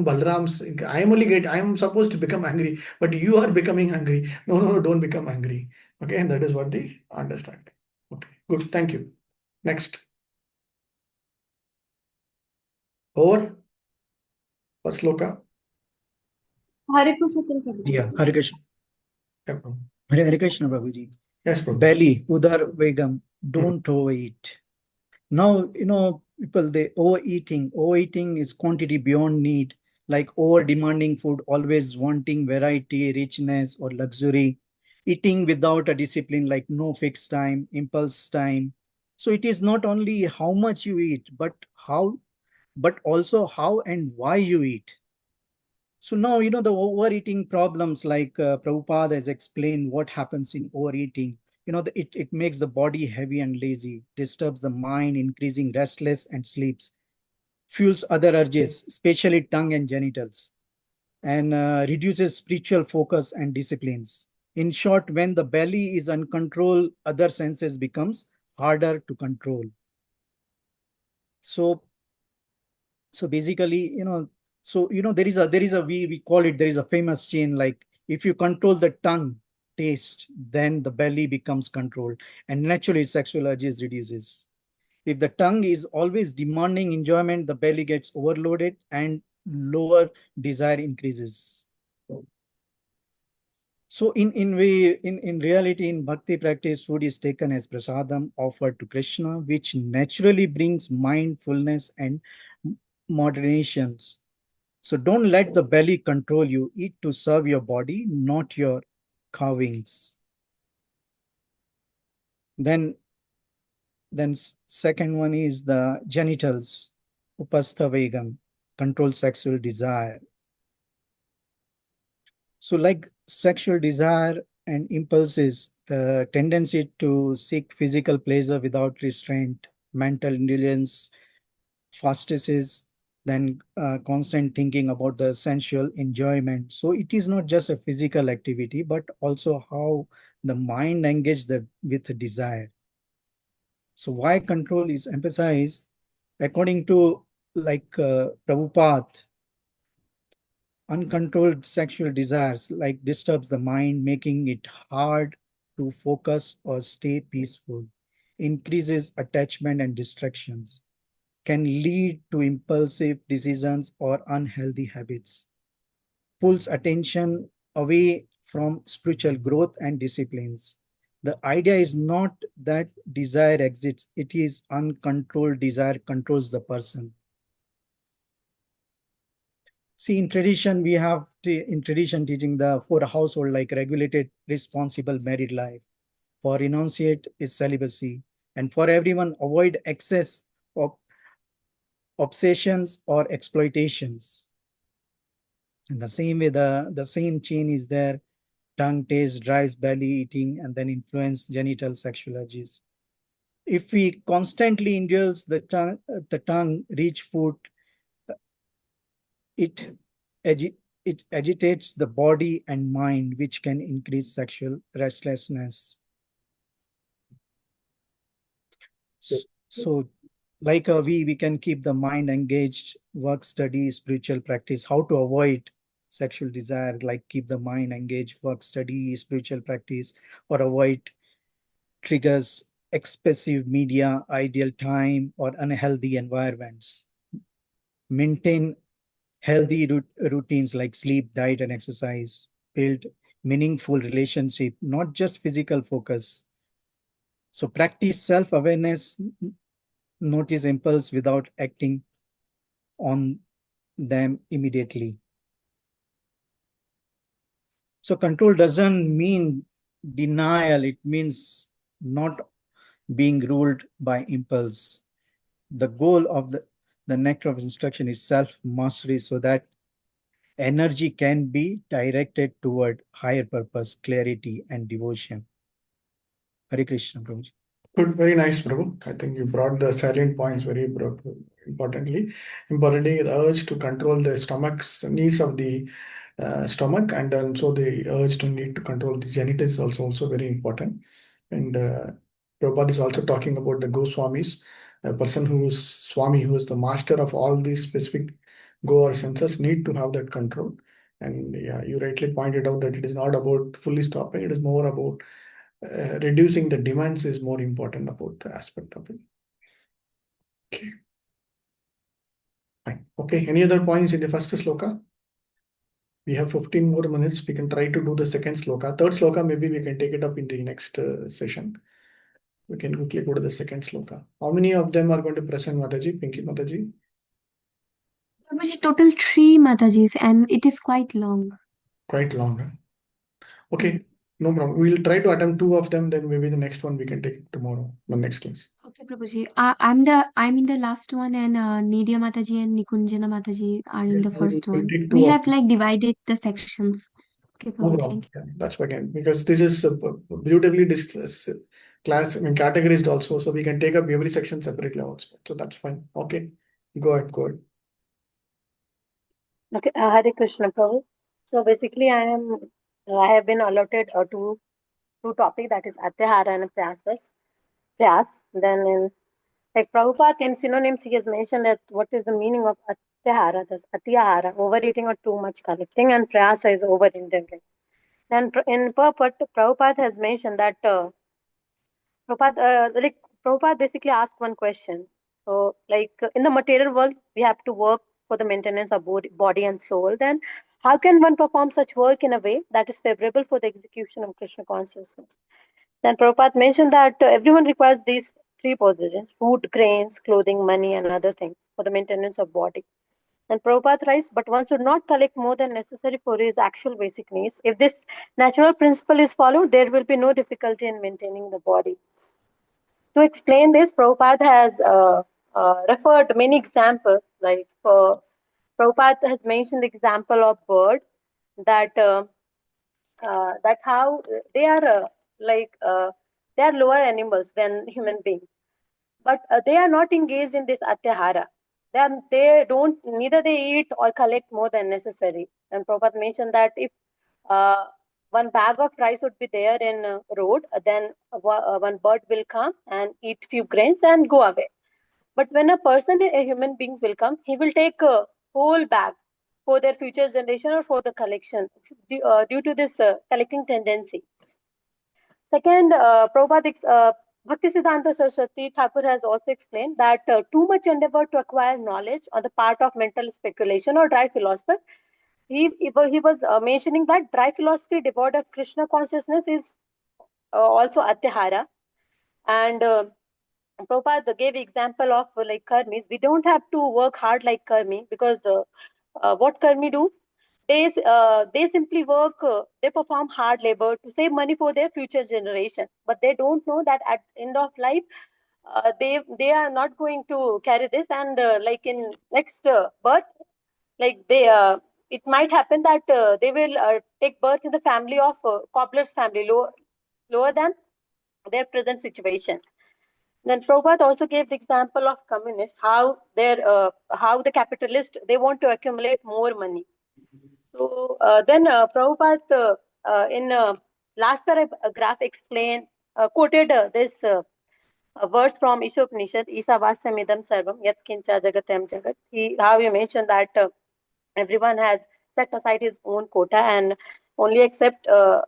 Balram's, I am supposed to become angry, but you are becoming angry. No, don't become angry. Okay, and that is what they understand. Okay, good, thank you. Next. Over. First sloka. Hare Purushottam Prabhuji. Yeah, Hare Krishna. Yeah, Prabhu. Hare Krishna, Prabhuji. Yes, Prabhu. Belly, Udar Vegam, don't overeat. Now, people, overeating is quantity beyond need, like over demanding food, always wanting variety, richness, or luxury, eating without a discipline, like no fixed time, impulse time. So it is not only how much you eat, but also how and why you eat. So now, the overeating problems, like Prabhupada has explained what happens in overeating. It makes the body heavy and lazy, disturbs the mind, increasing restless and sleeps, fuels other urges, especially tongue and genitals, and reduces spiritual focus and disciplines. In short, when the belly is uncontrolled, other senses becomes harder to control. So basically, there is a we call it, there is a famous chain, like if you control the tongue taste, then the belly becomes controlled, and naturally sexual urges reduces. If the tongue is always demanding enjoyment, the belly gets overloaded and lower desire increases. So in reality, in bhakti practice, food is taken as prasadam offered to Krishna, which naturally brings mindfulness and moderations. So don't let the belly control you. Eat to serve your body, not your carvings. Then second one is the genitals, upastha vegam, control sexual desire. So like sexual desire and impulses, the tendency to seek physical pleasure without restraint, mental indulgence, fastnesses, then constant thinking about the sensual enjoyment. So it is not just a physical activity, but also how the mind engages with desire. So why control is emphasized? According to Prabhupada, uncontrolled sexual desires disturbs the mind, making it hard to focus or stay peaceful, increases attachment and distractions, can lead to impulsive decisions or unhealthy habits, pulls attention away from spiritual growth and disciplines. The idea is not that desire exists, it is uncontrolled desire controls the person. See, in tradition, we have teaching for a household, like regulated, responsible married life. For renunciate is celibacy. And for everyone, avoid excess of obsessions or exploitations. In the same way, the same chain is there. Tongue taste drives belly eating and then influence genital sexual urges. If we constantly indulge the tongue reach food, it agitates the body and mind, which can increase sexual restlessness. So like we can keep the mind engaged, work, study, spiritual practice. How to avoid sexual desire, like keep the mind engaged, work, study, spiritual practice, or avoid triggers excessive media, ideal time, or unhealthy environments. Maintain healthy routines like sleep, diet, and exercise. Build meaningful relationship, not just physical focus. So practice self-awareness, notice impulse without acting on them immediately. So control doesn't mean denial, it means not being ruled by impulse. The goal of the nectar of instruction is self-mastery so that energy can be directed toward higher purpose, clarity, and devotion. Hare Krishna, Prabhuji. Good, very nice, Prabhu. I think you brought the salient points very importantly. Importantly, the urge to control the stomach's needs of the stomach, and also the urge to need to control the genitals is also very important. And Prabhupada is also talking about the Goswamis, a person who is Swami, who is the master of all these specific go or senses, need to have that control. And yeah, you rightly pointed out that it is not about fully stopping, it is more about reducing the demands is more important about the aspect of it. Okay. Fine. Okay. Any other points in the first sloka? We have 15 more minutes. We can try to do the second sloka. Third sloka, maybe we can take it up in the next session. We can quickly go to the second sloka. How many of them are going to present, Mataji? Pinky Mataji? Prabhuji, total 3 Matajis, and it is quite long. Quite long, huh? Okay. No problem. We'll try to attempt 2 of them, then maybe the next one we can take it tomorrow, the next class. Okay, Prabhuji. I'm in the last one, and Nidia Mataji and Nikunjana Mataji are in the first We'll one. take 2 We of have them. like divided the sections. Okay, No Prabhu, problem. thank you. Yeah, that's again because this is beautifully class, I mean, categorized also, so we can take up every section separately also. So that's fine. Okay, go ahead, go ahead. Okay, Hare Krishna Prabhu. So basically, I have been allotted two topic, that is Atyahara and Prayas. Then in like Prabhupada in synonyms he has mentioned that what is the meaning of Atyahara, that's Atyahara, overeating or too much collecting, and Prayasa is overindulgence. Then in purport, Prabhupada has mentioned that Prabhupada basically asked one question. So, in the material world, we have to work for the maintenance of body and soul. Then, how can one perform such work in a way that is favorable for the execution of Krishna consciousness? Then Prabhupada mentioned that everyone requires these 3 possessions: food, grains, clothing, money, and other things for the maintenance of body. And Prabhupada writes, but one should not collect more than necessary for his actual basic needs. If this natural principle is followed, there will be no difficulty in maintaining the body. To explain this, Prabhupada has referred many examples. Like Prabhupada has mentioned the example of bird, that that how they are they are lower animals than human beings, but they are not engaged in this atyahara. They don't, neither they eat or collect more than necessary. And Prabhupada mentioned that if uh, one bag of rice would be there in road, then one bird will come and eat few grains and go away. But when a human being will come, he will take a whole bag for their future generation or for the collection due to this collecting tendency. Second, Prabhupada, Bhaktisiddhanta Saraswati Thakur has also explained that too much endeavor to acquire knowledge on the part of mental speculation or dry philosopher. He was mentioning that dry philosophy devoid of Krishna consciousness is also Atyahara. And Prabhupada gave example of like karmis. We don't have to work hard like karmi, because what karmi do? They simply work, they perform hard labor to save money for their future generation. But they don't know that at end of life, they are not going to carry this. And like in next birth, like it might happen that they will take birth in the family of cobbler's family, lower than their present situation. Then Prabhupada also gave the example of communists, how the capitalists, they want to accumulate more money. So then Prabhupada in last paragraph explained, quoted this verse from Ishopanishad, Isa Vasamidam Sarvam Yat Kincha Jagatam Jagat. How you mentioned that everyone has set aside his own quota and only accept the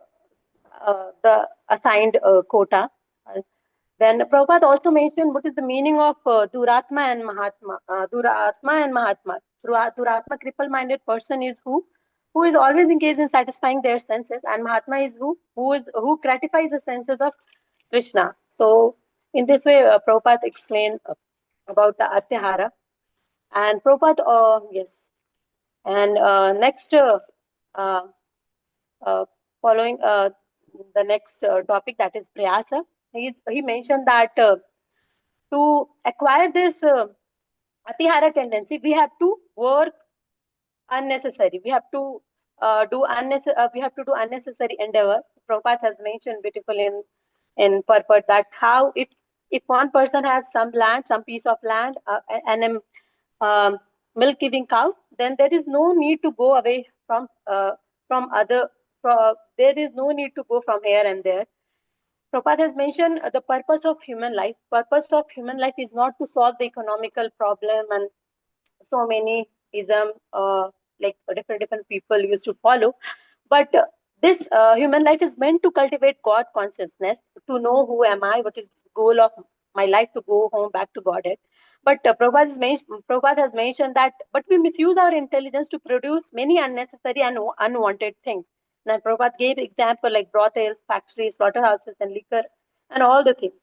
assigned quota. Then Prabhupada also mentioned what is the meaning of Duratma and Mahatma. Duratma and Mahatma. Duratma, cripple-minded person is who is always engaged in satisfying their senses, and Mahatma is who gratifies the senses of Krishna. So in this way, Prabhupada explained about the Atyahara. And Prabhupada, yes. And next, following the next topic, that is Prayasa. He mentioned that to acquire this Atihara tendency, we have to work unnecessary. We have to do unnecessary endeavor. Prabhupada has mentioned beautifully in purport that how if one person has some land, some piece of land, and a milk giving cow, then there is no need to go away from other. There is no need to go from here and there. Prabhupada has mentioned the purpose of human life. Purpose of human life is not to solve the economical problem and so many ism like different people used to follow, but this human life is meant to cultivate God consciousness, to know who am I, what is the goal of my life, to go home back to Godhead. But Prabhupada has mentioned that, but we misuse our intelligence to produce many unnecessary and unwanted things. Now Prabhupada gave example like brothels, factories, slaughterhouses, and liquor, and all the things.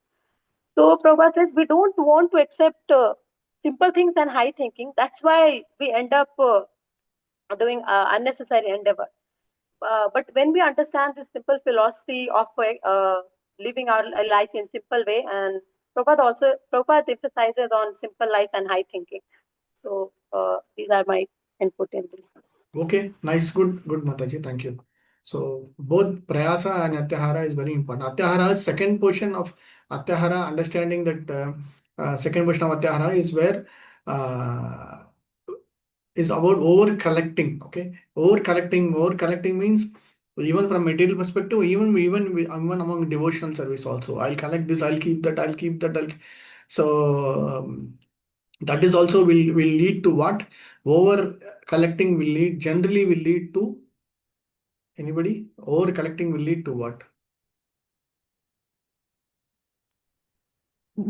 So Prabhupada says we don't want to accept simple things and high thinking. That's why we end up doing unnecessary endeavor. But when we understand this simple philosophy of living our life in simple way, and Prabhupada emphasizes on simple life and high thinking. So these are my input in this. Okay, nice, good, Mataji, thank you. So both Prayasa and Atyahara is very important. Atyahara's second portion of Atyahara, understanding that second portion of Atyahara is where is about over collecting. Okay, over collecting means even from material perspective, even among devotional service also. I'll collect this, I'll keep that. So that is also will lead to what? Over collecting generally will lead to anybody? Over collecting will lead to what?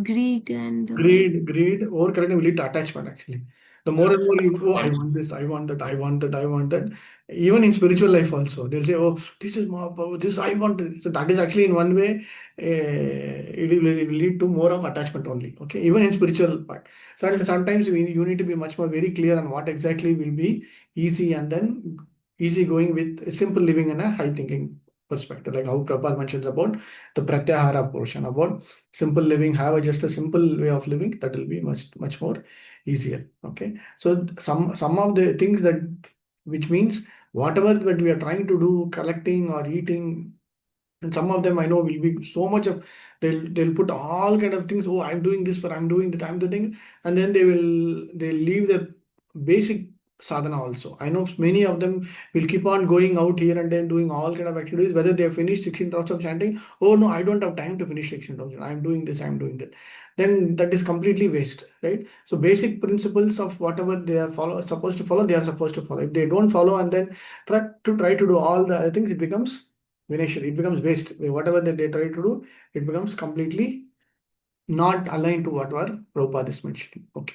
Greed and Greed, over collecting will lead to attachment actually. The more and more you, I want this, I want that, I want that. Even in spiritual life also, they'll say, oh, this is more power, this I want. So that is actually in one way, it will lead to more of attachment only. Okay, even in spiritual part. So sometimes you need to be much more very clear on what exactly will be easy and then easy going with simple living and a high thinking perspective, like how Prabhupada mentions about the pratyahara portion, about simple living, have just a simple way of living, that will be much more easier. Okay, so some of the things that, which means whatever that we are trying to do, collecting or eating, and some of them I know will be so much of, they'll put all kind of things. Oh, I'm doing this, but I'm doing that, I'm doing, and then they'll leave the basic sadhana also. I know many of them will keep on going out here and then doing all kind of activities, whether they have finished 16 rounds of chanting. Oh no, I don't have time to finish 16 rounds. I'm doing this, I'm doing that. Then that is completely waste, right? So basic principles of whatever they are supposed to follow, they are supposed to follow. If they don't follow and then try to do all the other things, it becomes Vineshwar, it becomes waste. Whatever that they try to do, it becomes completely not aligned to whatever Prabhupada is mentioning. Okay.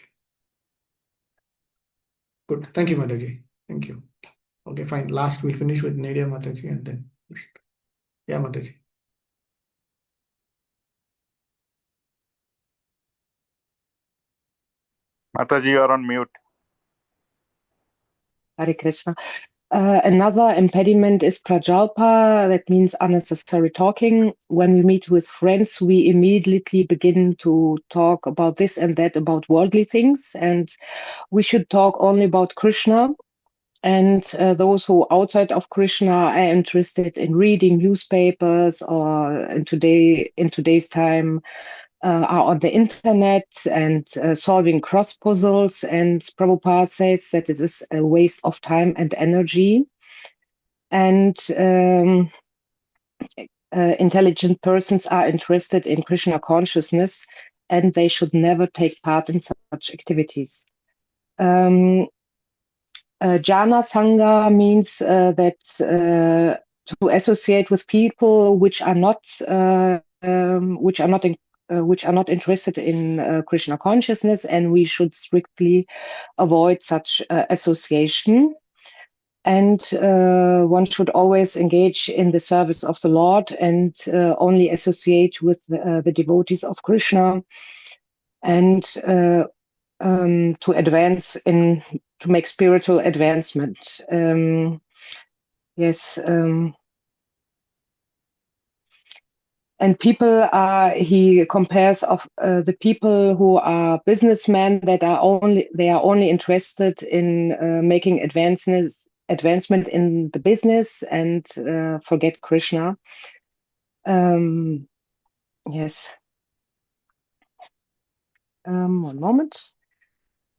Good. Thank you, Mataji. Thank you. Okay, fine. Last, we'll finish with Nadia Mataji and then. Yeah, Mataji. Mataji, you are on mute. Hare Krishna. Another impediment is prajalpa, that means unnecessary talking. When we meet with friends, we immediately begin to talk about this and that, about worldly things, and we should talk only about Krishna. And those who outside of Krishna are interested in reading newspapers, or in today's time are on the internet and solving cross puzzles. And Prabhupada says that it is a waste of time and energy. And intelligent persons are interested in Krishna consciousness, and they should never take part in such activities. Jana Sangha means that to associate with people which are not which are not interested in Krishna consciousness, and we should strictly avoid such association. And one should always engage in the service of the Lord and only associate with the devotees of Krishna, and to advance to make spiritual advancement. Yes. And people he compares of the people who are businessmen that are only interested in making advancement in the business and forget Krishna. Yes. One moment.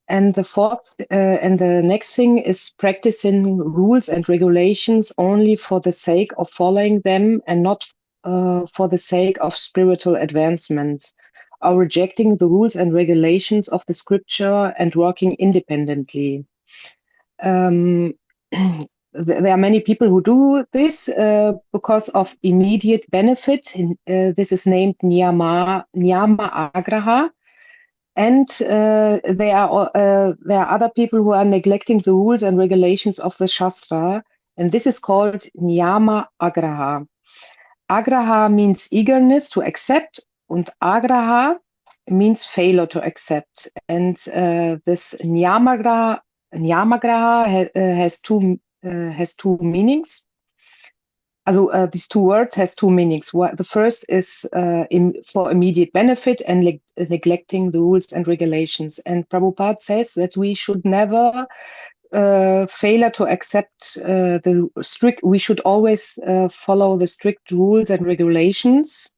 And the next thing is practicing rules and regulations only for the sake of following them and not for the sake of spiritual advancement, or rejecting the rules and regulations of the scripture and working independently. There are many people who do this because of immediate benefit. This is named niyama agraha. And there are other people who are neglecting the rules and regulations of the Shastra, and this is called niyama agraha. Agraha means eagerness to accept, and agraha means failure to accept. And this niyamagraha has two meanings. Also, these two words has two meanings. The first is for immediate benefit and neglecting the rules and regulations. And Prabhupada says that we should never fail to accept we should always follow the strict rules and regulations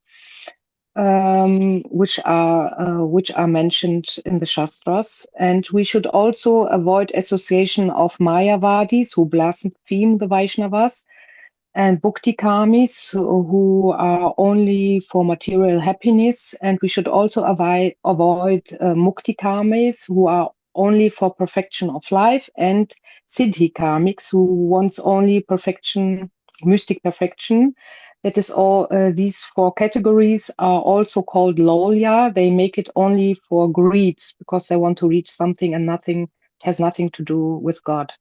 which are mentioned in the Shastras. And we should also avoid association of Mayavadis who blaspheme the Vaishnavas, and Bhukti Kamis who are only for material happiness. And we should also avoid Mukti Kamis who are only for perfection of life, and Siddhi Kamiks who wants only perfection, mystic perfection. That is all. These four categories are also called lolya. They make it only for greed because they want to reach something, and has nothing to do with God.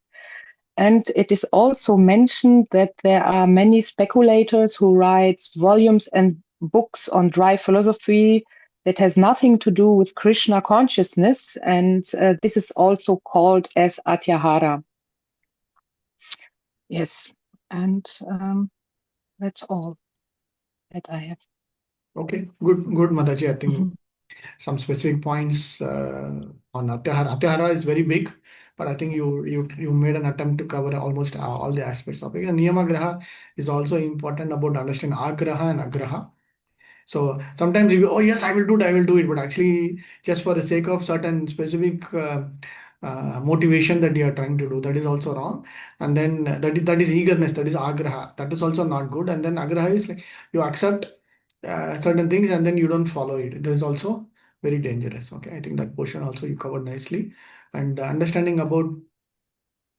And it is also mentioned that there are many speculators who write volumes and books on dry philosophy that has nothing to do with Krishna consciousness. And this is also called as Atyahara. Yes. And that's all that I have. Okay, good, Mataji. I think some specific points on Atyahara. Atyahara is very big, but I think you made an attempt to cover almost all the aspects of it. And Niyamagraha is also important about understanding Agraha and Agraha. So sometimes you oh yes, I will do it, but actually just for the sake of certain specific motivation that you are trying to do, that is also wrong. And then that is eagerness, that is Agraha, that is also not good. And then Agraha is like you accept certain things and then you don't follow it. That is also very dangerous. Okay, I think that portion also you covered nicely. And understanding about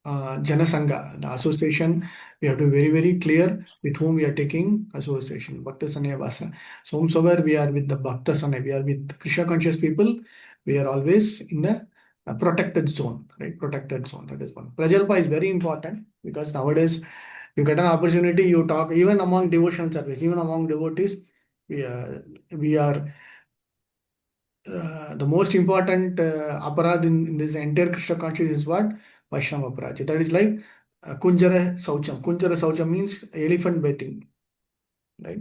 Janasangha, the association, we have to be very, very clear with whom we are taking association. Bhakta Sanaya Vasa. So whomsoever we are with the Bhakta Sanaya, we are with Krishna conscious people, we are always in the protected zone, right? Protected zone, that is one. Prajalpa is very important because nowadays you get an opportunity, you talk, even among devotional service, even among devotees, we are the most important aparad in this entire Krishna consciousness is what? Vaishnava aparad. That is like Kunjara Saucham. Kunjara Saucham means elephant bathing, right?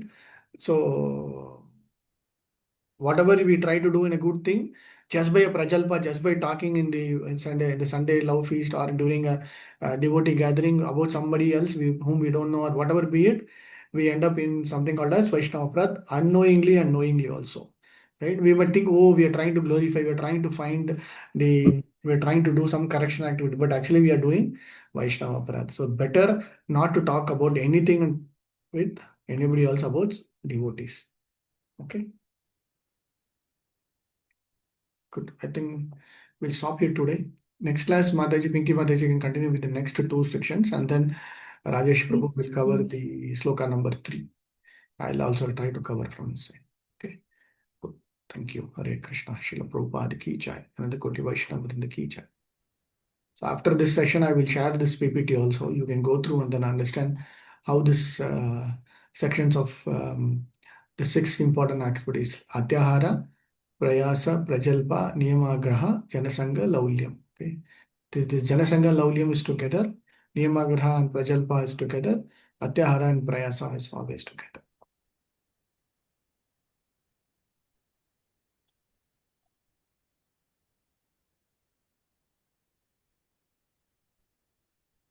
So whatever we try to do in a good thing, just by a prajalpa, just by talking in the Sunday love feast or during a devotee gathering about somebody else whom we don't know or whatever be it, we end up in something called as Vaishnava aparad, unknowingly and knowingly also. Right? We might think, oh, we are trying to glorify, we are trying to we are trying to do some correction activity, but actually we are doing Vaishnava aparad. So better not to talk about anything with anybody else about devotees. Okay. Good. I think we'll stop here today. Next class, Mataji, Pinky Mataji can continue with the next two sections, and then Rajesh Prabhu will cover the sloka number 3. I'll also try to cover from his side. Thank you. Hare Krishna. Srila Prabhupada ki jai. Another Koti Vaishnava Vrinda ki jai. So after this session, I will share this PPT also. You can go through and then understand how this sections of the 6 important activities: Atyahara, Prayasa, Prajalpa, Niyamagraha, Janasanga, Laulyam. Okay. The Janasanga Laulyam is together. Niyamagraha and Prajalpa is together. Atyahara and Prayasa is always together.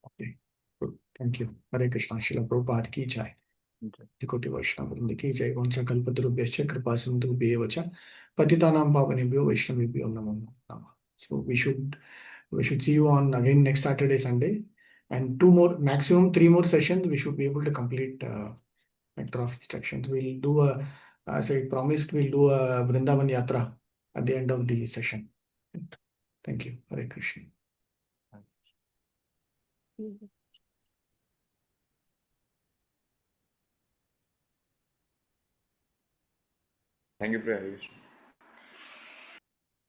Okay. Good. Thank you. Hare Krishna. Srila Prabhupada ki jai. Koti Vaishnava Vrinda ki jai. Vancha kalpatarubhyascha kripa sindhubhyev cha patitanam pavanebhyo vaishnavibhyo namo namah. So we should see you on again next Saturday, Sunday, and 2 more, maximum 3 more sessions. We should be able to complete Nectar of Instructions. We'll do as I promised, we'll do a Vrindavan Yatra at the end of the session. Thank you. Hare Krishna. Thank you, Priya.